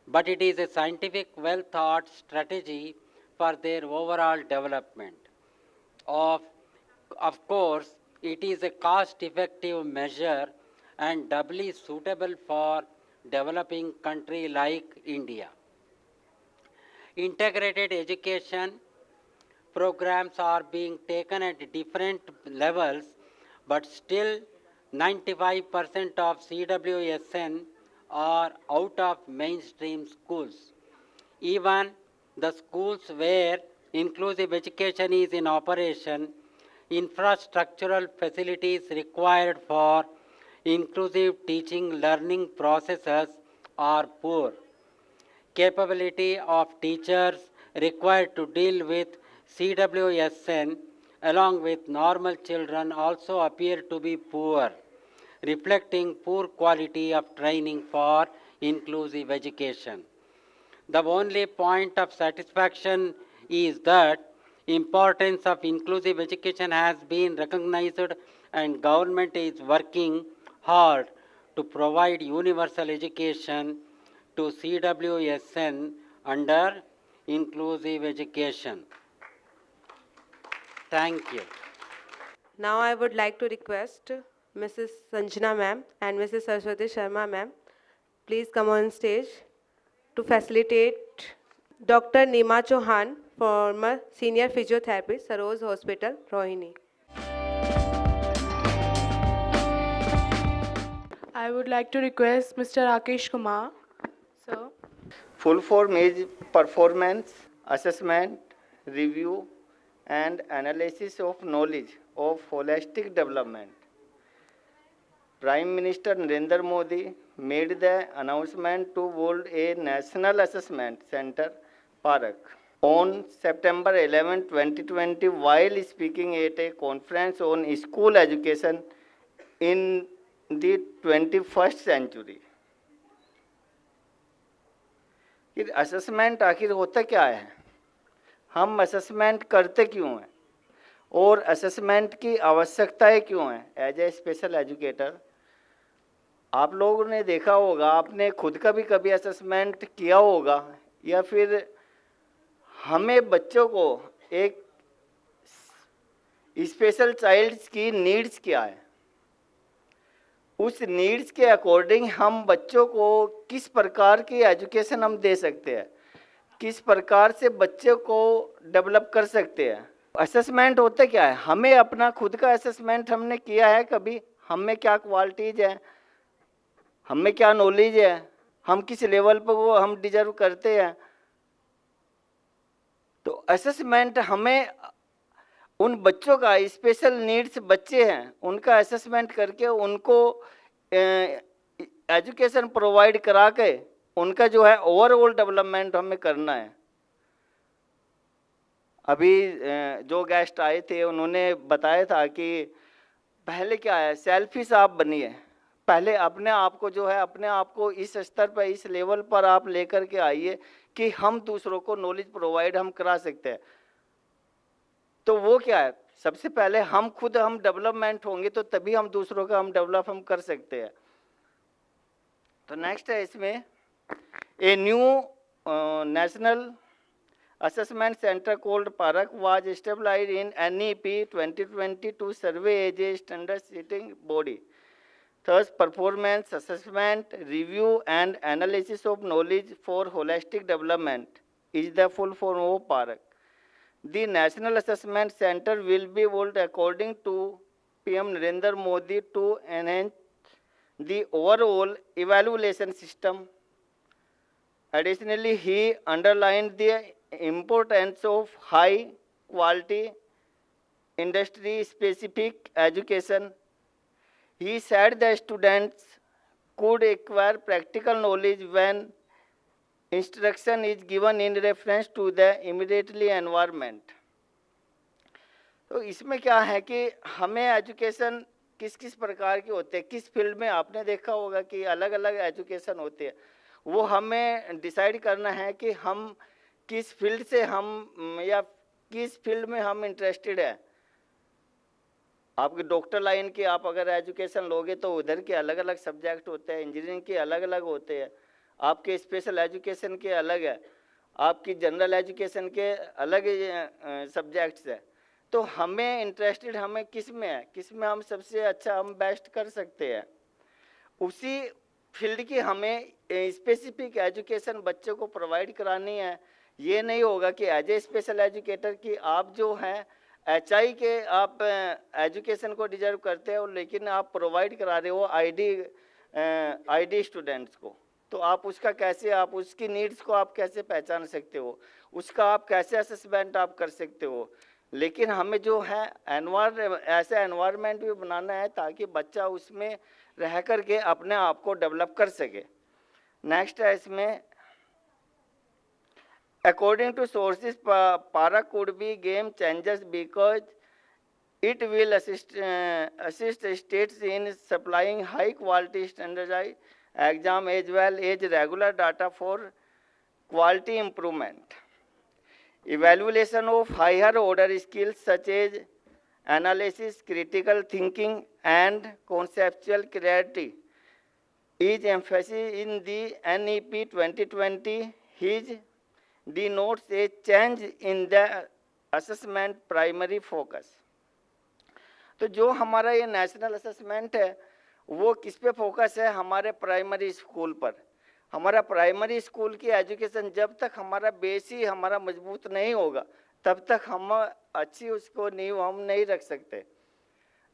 but it is a scientific, well-thought strategy for their overall development. Of course, it is a cost-effective measure and doubly suitable for developing country like India. Integrated education programs are being taken at different levels, but still 95% of CWSN are out of mainstream schools. Even the schools where inclusive education is in operation, infrastructural facilities required for inclusive teaching learning processes are poor. Capability of teachers required to deal with CWSN along with normal children also appear to be poor, reflecting poor quality of training for inclusive education. The only point of satisfaction is that importance of inclusive education has been recognized and government is working hard to provide universal education to CWSN under inclusive education. Thank you. Now I would like to request Mrs. Sanjana ma'am and Mrs. Saraswati Sharma ma'am, please come on stage to facilitate Dr. Nima Chauhan, former senior physiotherapist, Saroj Hospital, Rohini. I would like to request Mr. Rakesh Kumar, sir. Full form is performance, assessment, review, and analysis of knowledge of holistic development. Prime Minister Narendra Modi made the announcement to hold a National Assessment Center, Parak, on September 11, 2020, while speaking at a conference on school education in the 21st century. कि assessment आखिर होता क्या है, हम assessment करते क्यों हैं और असेसमेंट की आवश्यकताएं क्यों हैं. एज ए स्पेशल एजुकेटर आप लोगों ने देखा होगा, आपने खुद का भी कभी असेसमेंट किया होगा या फिर हमें बच्चों को एक स्पेशल चाइल्ड्स की नीड्स क्या है, उस नीड्स के अकॉर्डिंग हम बच्चों को किस प्रकार की एजुकेशन हम दे सकते हैं, किस प्रकार से बच्चे को डेवलप कर सकते हैं। असेसमेंट होता क्या है, हमें अपना खुद का असेसमेंट हमने किया है कभी, हमें क्या क्वालिटीज है, हमें क्या नॉलेज है, हम किस लेवल पर वो हम डिजर्व करते हैं। तो असेसमेंट हमें उन बच्चों का, स्पेशल नीड्स बच्चे हैं उनका असेसमेंट करके उनको एजुकेशन प्रोवाइड करा के उनका जो है ओवरऑल डेवलपमेंट हमें करना है। अभी जो गेस्ट आए थे उन्होंने बताया था कि पहले क्या है, सेल्फिश आप बनिए, पहले अपने आप को जो है, अपने आप को इस स्तर पर, इस लेवल पर आप लेकर के आइए कि हम दूसरों को नॉलेज प्रोवाइड हम करा सकते हैं। तो वो क्या है, सबसे पहले हम खुद हम डेवलपमेंट होंगे तो तभी हम दूसरों का हम डेवलप हम कर सकते हैं। तो नेक्स्ट है इसमें a new national assessment center called Parak was established in NEP 2020 to serve as a standard setting body. Thus, performance assessment, review and analysis of knowledge for holistic development is the full form of Parak. The National Assessment Center will be built according to PM Narendra Modi to enhance the overall evaluation system. Additionally, he underlined the importance of high quality industry specific education. He said that students could acquire practical knowledge when instruction is given in reference to the immediately environment. तो इसमें क्या है कि हमें education किस किस प्रकार के होते हैं, किस फील्ड में आपने देखा होगा कि अलग अलग एजुकेशन होते हैं, वो हमें डिसाइड करना है कि हम किस फील्ड से हम या किस फील्ड में हम इंटरेस्टेड हैं। आपके डॉक्टर लाइन की आप अगर एजुकेशन लोगे तो उधर के अलग अलग सब्जेक्ट होते हैं, इंजीनियरिंग के अलग अलग होते हैं, आपके स्पेशल एजुकेशन के अलग है, आपकी जनरल एजुकेशन के अलग सब्जेक्ट्स है। तो हमें इंटरेस्टेड हमें किस में है, किस में हम सबसे अच्छा हम बेस्ट कर सकते हैं, उसी फील्ड की हमें स्पेसिफिक एजुकेशन बच्चों को प्रोवाइड करानी है। ये नहीं होगा कि एज ए स्पेशल एजुकेटर कि आप जो हैं HI के आप एजुकेशन को डिजर्व करते हो लेकिन आप प्रोवाइड करा रहे हो आईडी स्टूडेंट्स को, तो आप उसका कैसे, आप उसकी नीड्स को आप कैसे पहचान सकते हो, उसका आप कैसे असेसमेंट आप कर सकते हो। लेकिन हमें जो है ऐसा एनवायरनमेंट भी बनाना है ताकि बच्चा उसमें रह कर के अपने आप को डेवलप कर सके। नेक्स्ट है इसमें according to sources, Para could be game changers because it will assist states in supplying high quality standardized exam as well as regular data for quality improvement. Evaluation of higher order skills such as analysis, critical thinking and conceptual clarity is emphasized in the NEP 2020. His denotes a change in the assessment primary focus. तो जो हमारा ये national assessment है वो किस पे focus है, हमारे प्राइमरी स्कूल पर। हमारा प्राइमरी स्कूल की एजुकेशन जब तक हमारा बेस ही हमारा मजबूत नहीं होगा तब तक हम अच्छी उसको नींव हम नहीं रख सकते।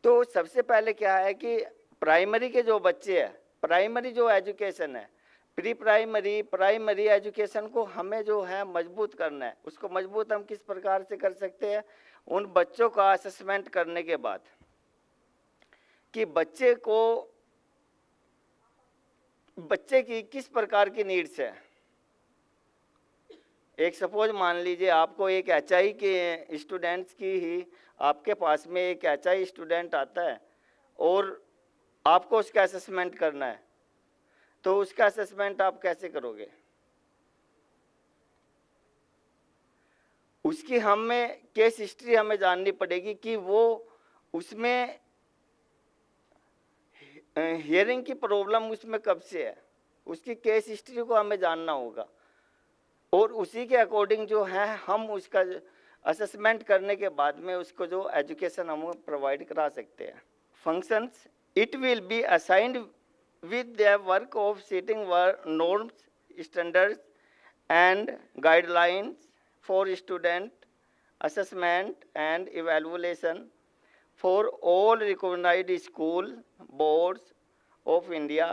तो सबसे पहले क्या है कि प्राइमरी के जो बच्चे हैं, प्राइमरी जो एजुकेशन है, प्री प्राइमरी प्राइमरी एजुकेशन को हमें जो है मजबूत करना है। उसको मजबूत हम किस प्रकार से कर सकते हैं, उन बच्चों का असेसमेंट करने के बाद कि बच्चे की किस प्रकार की नीड्स है। एक सपोज मान लीजिए आपको एक HI के स्टूडेंट्स की ही आपके पास में एक HI स्टूडेंट आता है और आपको उसका असेसमेंट करना है, तो उसका असेसमेंट आप कैसे करोगे? उसकी हमें केस हिस्ट्री हमें जाननी पड़ेगी कि वो उसमें हियरिंग की प्रॉब्लम उसमें कब से है, उसकी केस हिस्ट्री को हमें जानना होगा। और उसी के अकॉर्डिंग जो है हम उसका असेसमेंट करने के बाद में उसको जो एजुकेशन हम प्रोवाइड करा सकते हैं. Functions, it will be assigned with the work of setting norms, standards and guidelines for student assessment and evaluation for all recognized school boards of India.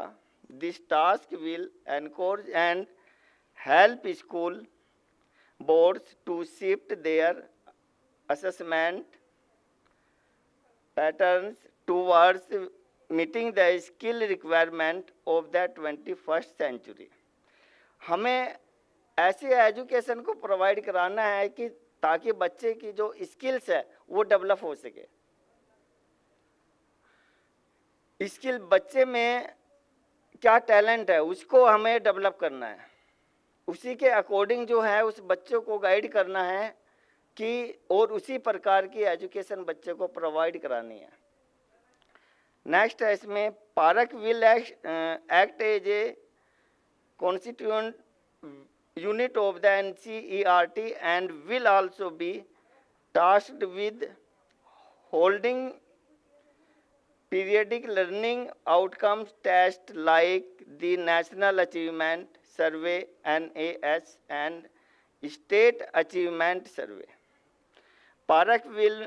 This task will encourage and help school boards to shift their assessment patterns towards meeting the skill requirement of the 21st century. हमें ऐसे education को provide कराना है कि ताकि बच्चे की जो स्किल्स है वो डेवलप हो सके. स्किल बच्चे में क्या टैलेंट है उसको हमें डेवलप करना है. उसी के अकॉर्डिंग जो है उस बच्चों को गाइड करना है कि और उसी प्रकार की एजुकेशन बच्चे को प्रोवाइड करानी है. नेक्स्ट है इसमें Parakh will act as a constituent unit of the NCERT and will also be tasked with holding periodic learning outcomes tests like the National Achievement Survey NAS and State Achievement Survey. PARAC will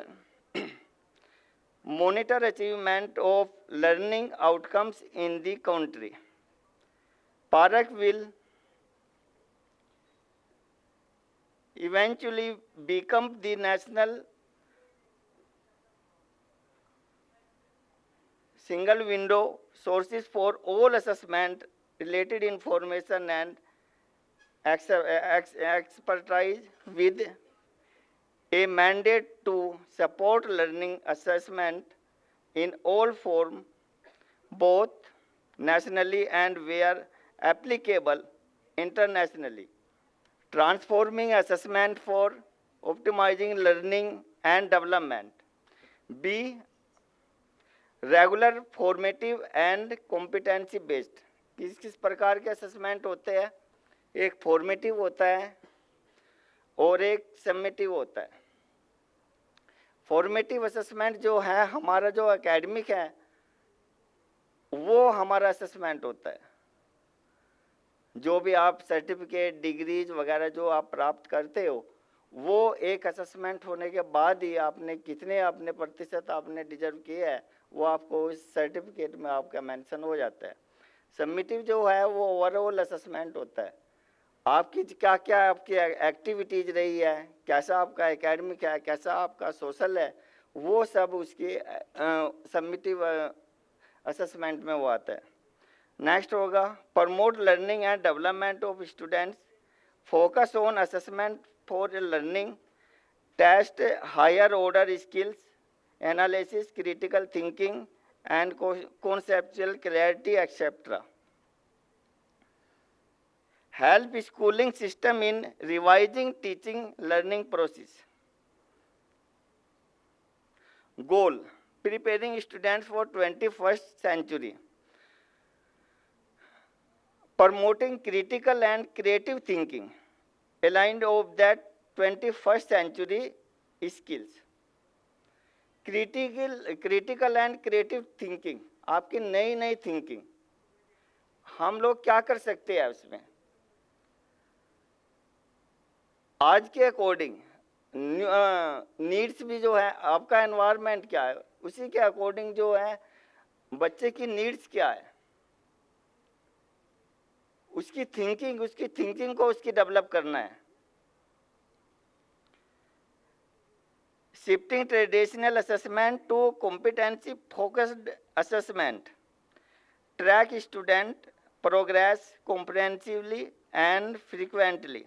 monitor achievement of learning outcomes in the country. PARAC will eventually become the national single window sources for all assessment related information and expertise with a mandate to support learning assessment in all forms, both nationally and where applicable internationally. Transforming assessment for optimizing learning and development. B. Regular formative and competency based. किस किस प्रकार के assessment होते हैं? एक formative होता है और एक समेटिव होता है. फॉर्मेटिव असेसमेंट जो है हमारा जो एकेडमिक है वो हमारा असेसमेंट होता है. जो भी आप सर्टिफिकेट डिग्रीज वगैरह जो आप प्राप्त करते हो वो एक असेसमेंट होने के बाद ही आपने कितने अपने प्रतिशत आपने डिजर्व किए है वो आपको इस सर्टिफिकेट में आपका मेंशन हो जाता है. सबमिटिव जो है वो ओवरऑल असेसमेंट होता है. आपकी क्या क्या आपकी एक्टिविटीज रही है, कैसा आपका एकेडमिक है, कैसा आपका सोशल है, वो सब उसकी सबमिटिव असेसमेंट में वो आता है. नेक्स्ट होगा promote learning and development of students, focus on assessment for learning, test higher order skills, analysis, critical thinking and conceptual clarity, etc. Help schooling system in revising teaching learning process. Goal: preparing students for 21st century. Promoting critical and creative thinking aligned of that 21st century skills. Critical and creative thinking, आपकी नई नई thinking. हम लोग क्या कर सकते हैं उसमें आज के अकॉर्डिंग नीड्स भी जो है आपका एनवायरनमेंट क्या है उसी के अकॉर्डिंग जो है बच्चे की नीड्स क्या है उसकी थिंकिंग को उसकी डेवलप करना है. Shifting traditional assessment to competency focused assessment. Track student progress comprehensively and frequently.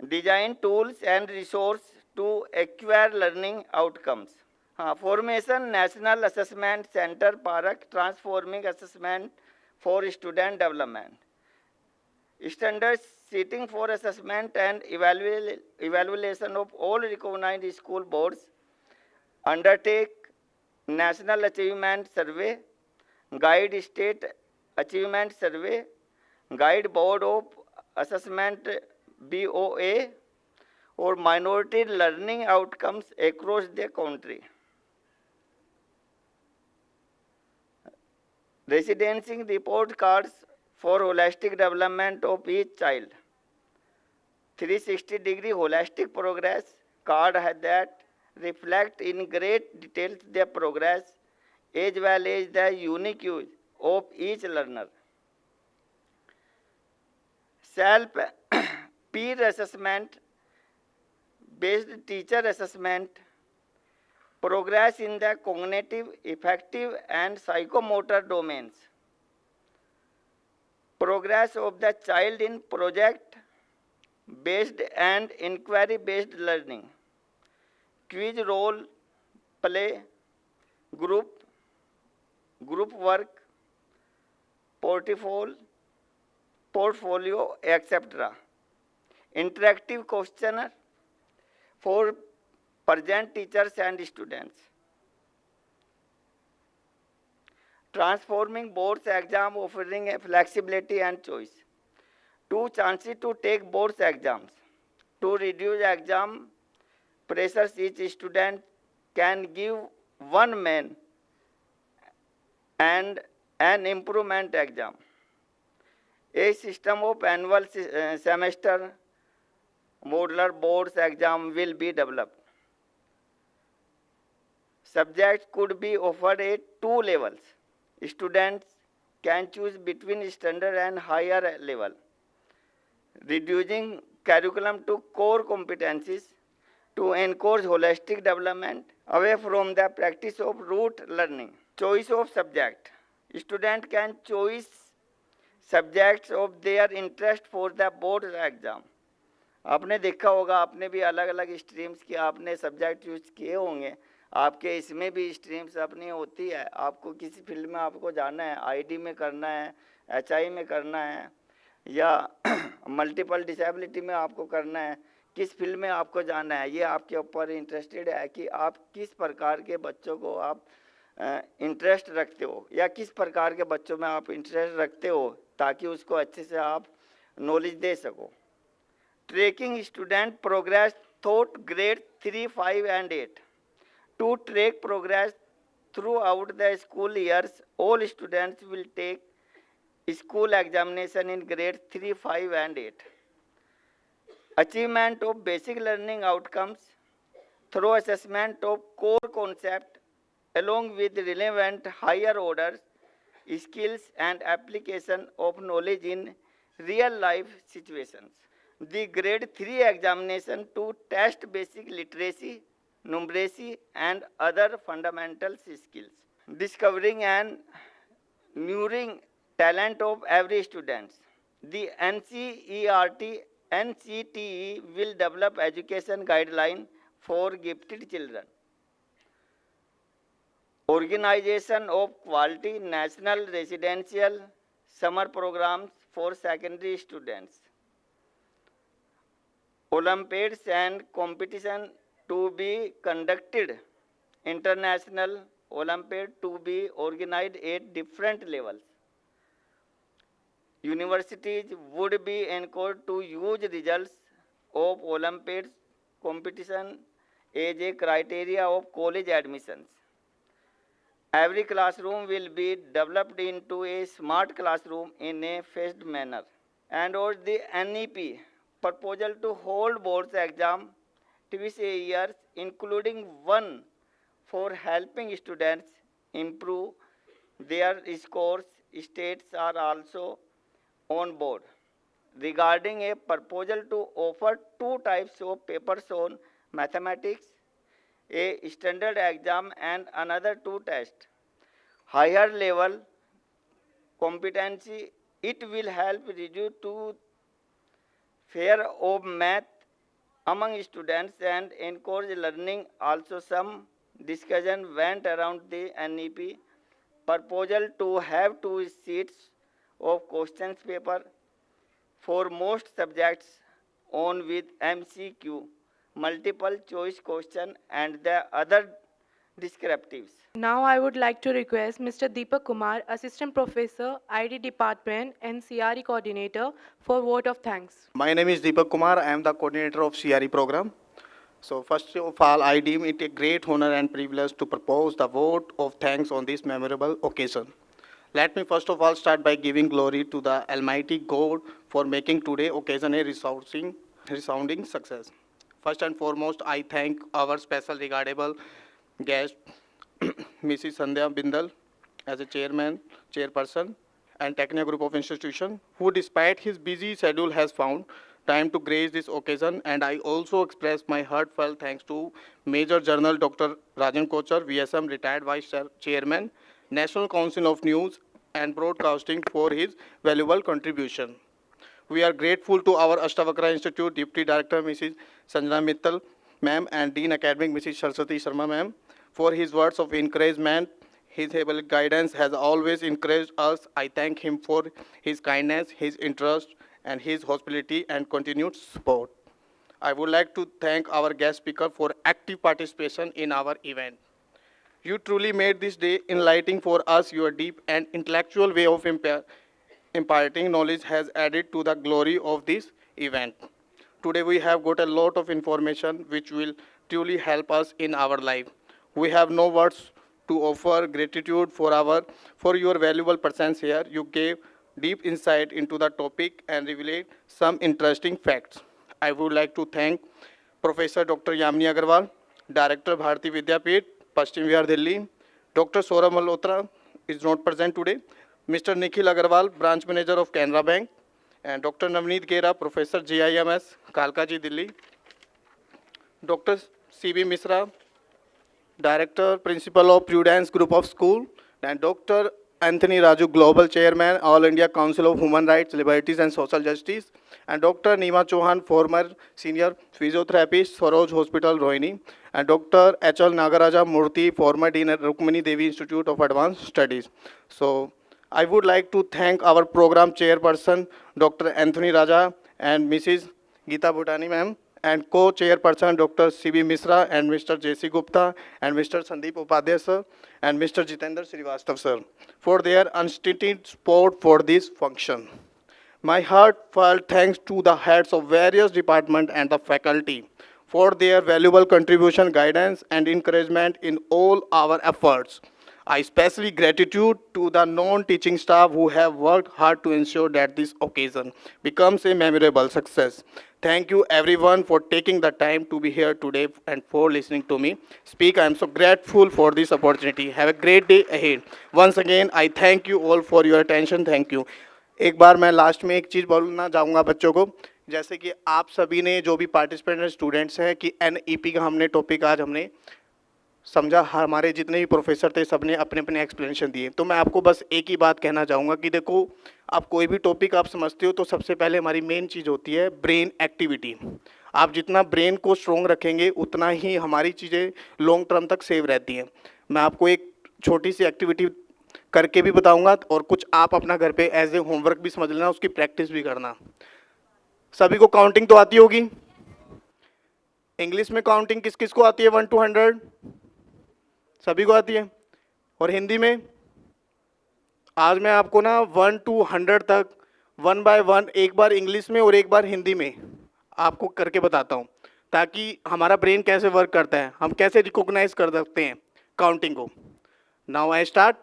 Design tools and resources to acquire learning outcomes. Formation National Assessment Center PARAC, transforming assessment for student development. Standards setting for assessment and evaluation of all recognized school boards. Undertake National Achievement Survey, guide State Achievement Survey, guide Board of assessment BOA or minority learning outcomes across the country. Residencing report cards for holistic development of each child. 360-degree holistic progress card that reflect in great detail their progress as well as the unique use of each learner. Self peer assessment based teacher assessment, progress in the cognitive, affective and psychomotor domains, progress of the child in project based and inquiry based learning, quiz role play, group work, portfolio, etc. Interactive questionnaire for present teachers and students. Transforming boards exam offering a flexibility and choice. 2 chances to take boards exams. To reduce exam pressures, each student can give one main and an improvement exam. A system of annual semester modular boards exam will be developed. Subjects could be offered at 2 levels. Students can choose between standard and higher level, reducing curriculum to core competencies to encourage holistic development away from the practice of rote learning. Choice of subject. Student can choose subjects of their interest for the board exam. आपने देखा होगा, आपने भी अलग अलग streams के आपने subject use किए होंगे, आपके इसमें भी स्ट्रीम्स अपनी होती है, आपको किसी फील्ड में आपको जाना है, आईडी में करना है, एचआई में करना है या मल्टीपल डिसेबिलिटी में आपको करना है, किस फील्ड में आपको जाना है, ये आपके ऊपर इंटरेस्टेड है कि आप किस प्रकार के बच्चों को आप इंटरेस्ट रखते हो या किस प्रकार के बच्चों में आप इंटरेस्ट रखते हो ताकि उसको अच्छे से आप नॉलेज दे सको. Tracking student progress throughout grade 3, 5 and 8. To track progress throughout the school years, all students will take school examination in grade 3, 5 and 8. Achievement of basic learning outcomes through assessment of core concept along with relevant higher orders skills and application of knowledge in real life situations. The grade 3 examination to test basic literacy, numeracy and other fundamental skills. Discovering and nurturing talent of every student. The NCTE will develop education guideline for gifted children. Organization of quality national residential summer programs for secondary students. Olympiads and competition to be conducted. International Olympiad to be organized at different levels. Universities would be encouraged to use results of Olympiads competition as a criteria of college admissions. Every classroom will be developed into a smart classroom in a phased manner. And or the NEP proposal to hold boards exam twice a year, including one for helping students improve their scores. States are also on board. Regarding a proposal to offer 2 types of papers on mathematics, a standard exam and another 2 tests. Higher level competency, it will help reduce to fear of math among students and encourage learning. Also some discussion went around the NEP proposal to have 2 sheets of questions paper for most subjects on with MCQ, multiple choice question and the other descriptives. Now I would like to request Mr. Deepak Kumar, Assistant Professor, ID Department and CRE Coordinator for vote of thanks. My name is Deepak Kumar. I am the coordinator of CRE program. So first of all, I deem it a great honor and privilege to propose the vote of thanks on this memorable occasion. Let me first of all start by giving glory to the Almighty God for making today occasion a resounding success. First and foremost, I thank our special regardable guest, Mrs. Sandhya Bindal, as a chairperson, and Tecnia Group of Institution, who despite his busy schedule has found time to grace this occasion. And I also express my heartfelt thanks to Major General Dr. Rajan Kochar, VSM, retired Vice Chairman, National Council of News and Broadcasting, for his valuable contribution. We are grateful to our Ashtavakra Institute Deputy Director, Mrs. Sanjana Mittal, ma'am, and Dean Academic, Mrs. Saraswati Sharma, ma'am, for his words of encouragement. His able guidance has always encouraged us. I thank him for his kindness, his interest, and his hospitality and continued support. I would like to thank our guest speaker for active participation in our event. You truly made this day enlightening for us. Your deep and intellectual way of imparting knowledge has added to the glory of this event. Today we have got a lot of information which will truly help us in our life. We have no words to offer gratitude for your valuable presence here. You gave deep insight into the topic and revealed some interesting facts. I would like to thank Professor Dr. Yamini Agarwal, Director Bharati Vidyapeeth, Paschim Vihar, Delhi. Dr. Saurabh Malhotra is not present today. Mr. Nikhil Agarwal, Branch Manager of Canara Bank, and Dr. Navneet Gera, Professor GIMS, Kalkaji, Delhi. Dr. C.B. Misra, Director, Principal of Prudence Group of School, and Dr. Anthony Raju, Global Chairman, All India Council of Human Rights, Liberties and Social Justice, and Dr. Neema Chauhan, former Senior Physiotherapist, Saroj Hospital, Rohini, and Dr. H.L. Nagaraja Murthy, former Dean at Rukmini Devi Institute of Advanced Studies. So, I would like to thank our program chairperson, Dr. Anthony Raja, and Mrs. Geeta Bhutani, ma'am, and co-chairperson Dr. C.B. Misra and Mr. J.C. Gupta and Mr. Sandeep Upadhyay sir and Mr. Jitendra Srivastav sir for their unstinted support for this function. My heartfelt thanks to the heads of various departments and the faculty for their valuable contribution, guidance and encouragement in all our efforts. I especially gratitude to the non-teaching staff who have worked hard to ensure that this occasion becomes a memorable success. Thank you everyone for taking the time to be here today and for listening to me speak. I am so grateful for this opportunity. Have a great day ahead. Once again, I thank you all for your attention. Thank you. एक बार मैं last में एक चीज़ बोलना चाहूँगा बच्चों को, जैसे कि आप सभी ने जो भी पार्टिसिपेंट स्टूडेंट्स हैं कि NEP का हमने टॉपिक आज हमने समझा, हमारे जितने भी प्रोफेसर थे सबने अपने अपने एक्सप्लेनेशन दिए. तो मैं आपको बस एक ही बात कहना चाहूँगा कि देखो, आप कोई भी टॉपिक आप समझते हो तो सबसे पहले हमारी मेन चीज़ होती है ब्रेन एक्टिविटी. आप जितना ब्रेन को स्ट्रॉन्ग रखेंगे उतना ही हमारी चीज़ें लॉन्ग टर्म तक सेव रहती हैं. मैं आपको एक छोटी सी एक्टिविटी करके भी बताऊँगा और कुछ आप अपना घर पे एज ए होमवर्क भी समझ लेना, उसकी प्रैक्टिस भी करना. सभी को काउंटिंग तो आती होगी. इंग्लिश में काउंटिंग किस किस को आती है? 1 to 100 सभी को आती है. और हिंदी में आज मैं आपको ना 1 to 100 तक 1 by 1 एक बार इंग्लिश में और एक बार हिंदी में आपको करके बताता हूँ, ताकि हमारा ब्रेन कैसे वर्क करता है, हम कैसे रिकॉग्नाइज कर सकते हैं काउंटिंग को. Now I start.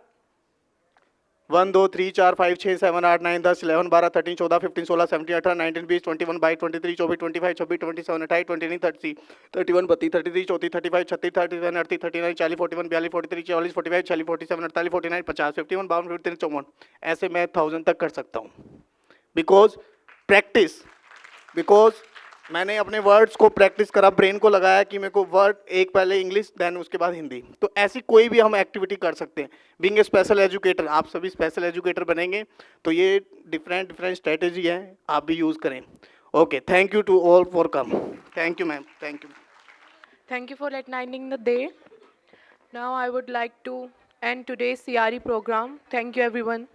1 2 3 4 5 6 7 8 9 10 11 12 13 14 15 16 17 18 19 20 21 22 23 24 25 26 27 28 29 30 31 32 33 34 35 36 37 38 39 40 41 42 43 44 45 46 47 48 49 50 51 52 53 54. ऐसे मैं 1000 तक कर सकता हूँ. बिकॉज प्रैक्टिस, बिकॉज मैंने अपने वर्ड्स को प्रैक्टिस करा, ब्रेन को लगाया कि मेरे को वर्ड एक पहले इंग्लिश देन उसके बाद हिंदी. तो ऐसी कोई भी हम एक्टिविटी कर सकते हैं. बीइंग ए स्पेशल एजुकेटर, आप सभी स्पेशल एजुकेटर बनेंगे तो ये डिफरेंट स्ट्रेटेजी है, आप भी यूज़ करें. Okay, thank you to all for come. Thank you ma'am. Thank you. Thank you for enlightening the day. Now I would like to end today's CRE program. Thank you everyone.